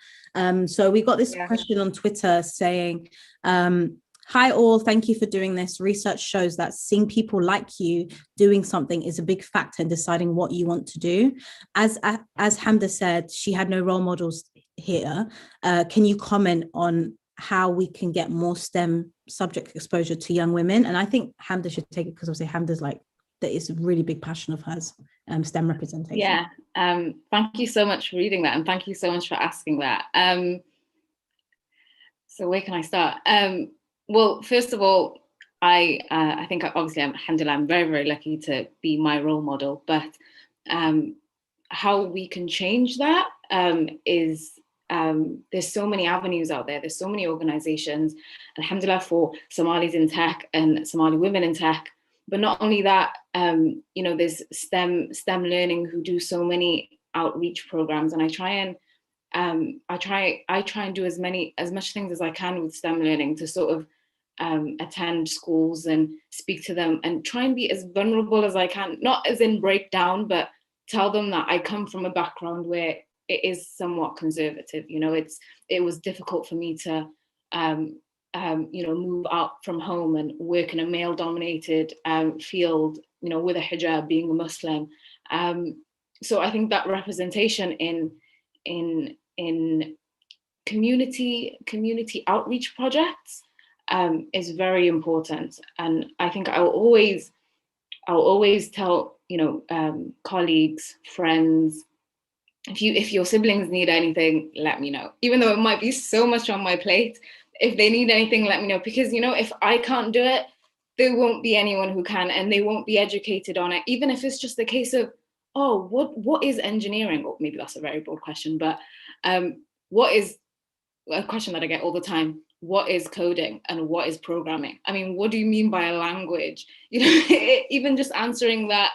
So we got this question on Twitter saying, hi all, thank you for doing this. Research shows that seeing people like you doing something is a big factor in deciding what you want to do. As Hamda said, she had no role models here. Can you comment on how we can get more STEM subject exposure to young women? And I think Hamda should take it, because obviously Hamda's like, that is a really big passion of hers, STEM representation. Yeah, thank you so much for reading that, and thank you so much for asking that. So where can I start? Well, first of all, I think obviously, alhamdulillah, I'm very, very lucky to be my role model, but how we can change that is there's so many avenues out there, there's so many organizations, alhamdulillah, for Somalis in tech and Somali women in tech. But not only that, you know, there's STEM learning who do so many outreach programs, and I try and do as much things as I can with STEM learning to sort of attend schools and speak to them and try and be as vulnerable as I can, not as in break down, but tell them that I come from a background where it is somewhat conservative. You know, it was difficult for me to you know, move out from home and work in a male-dominated field, you know, with a hijab, being a Muslim. So I think that representation in community outreach projects is very important. And I think I'll always tell, you know, colleagues, friends, if your siblings need anything, let me know. Even though it might be so much on my plate, if they need anything, let me know. Because, you know, if I can't do it, there won't be anyone who can, and they won't be educated on it. Even if it's just a case of, oh, what is engineering? Or maybe that's a very broad question, but what is a question that I get all the time? What is coding and what is programming? I mean, what do you mean by a language? You know, even just answering that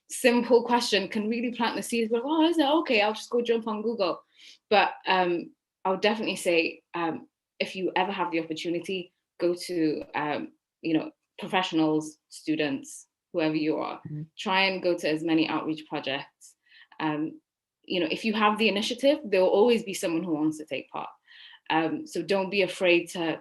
simple question can really plant the seeds. But oh, is it okay? I'll just go jump on Google. But I would definitely say, if you ever have the opportunity, go to professionals, students, whoever you are. Try and go to as many outreach projects. If you have the initiative, there will always be someone who wants to take part. So don't be afraid to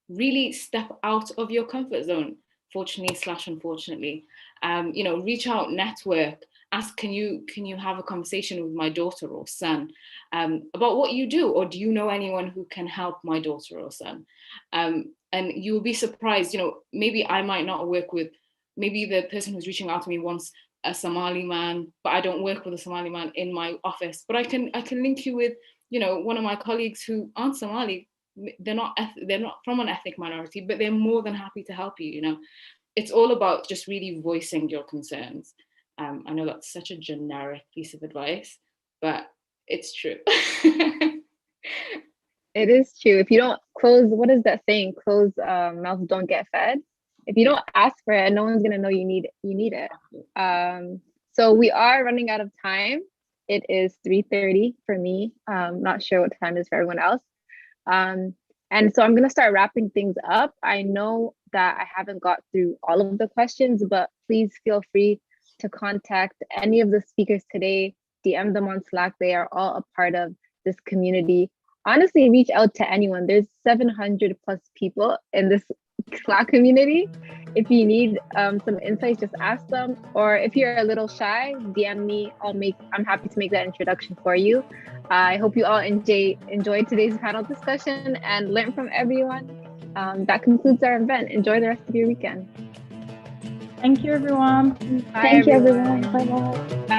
really step out of your comfort zone, fortunately/unfortunately. Reach out, network, ask, can you have a conversation with my daughter or son about what you do, or do you know anyone who can help my daughter or son? And you will be surprised, maybe I might not work with, maybe the person who's reaching out to me wants a Somali man, but I don't work with a Somali man in my office, but I can link you with, one of my colleagues who aren't Somali. They're not from an ethnic minority, but they're more than happy to help you. It's all about just really voicing your concerns. I know that's such a generic piece of advice, but it's true. It is true. If you don't close, what is that saying? Close mouths don't get fed. If you don't ask for it, no one's gonna know you need it. So we are running out of time. It is 3:30 for me. Not sure what time it is for everyone else. And so I'm gonna start wrapping things up. I know that I haven't got through all of the questions, but please feel free to contact any of the speakers today, DM them on Slack. They are all a part of this community. Honestly, reach out to anyone. There's 700 plus people in this Slack community. If you need some insights, just ask them. Or if you're a little shy, DM me. I'm happy to make that introduction for you. I hope you all enjoyed today's panel discussion and learned from everyone. That concludes our event. Enjoy the rest of your weekend. Thank you, everyone. Bye, Thank you, everyone. everyone. Bye-bye.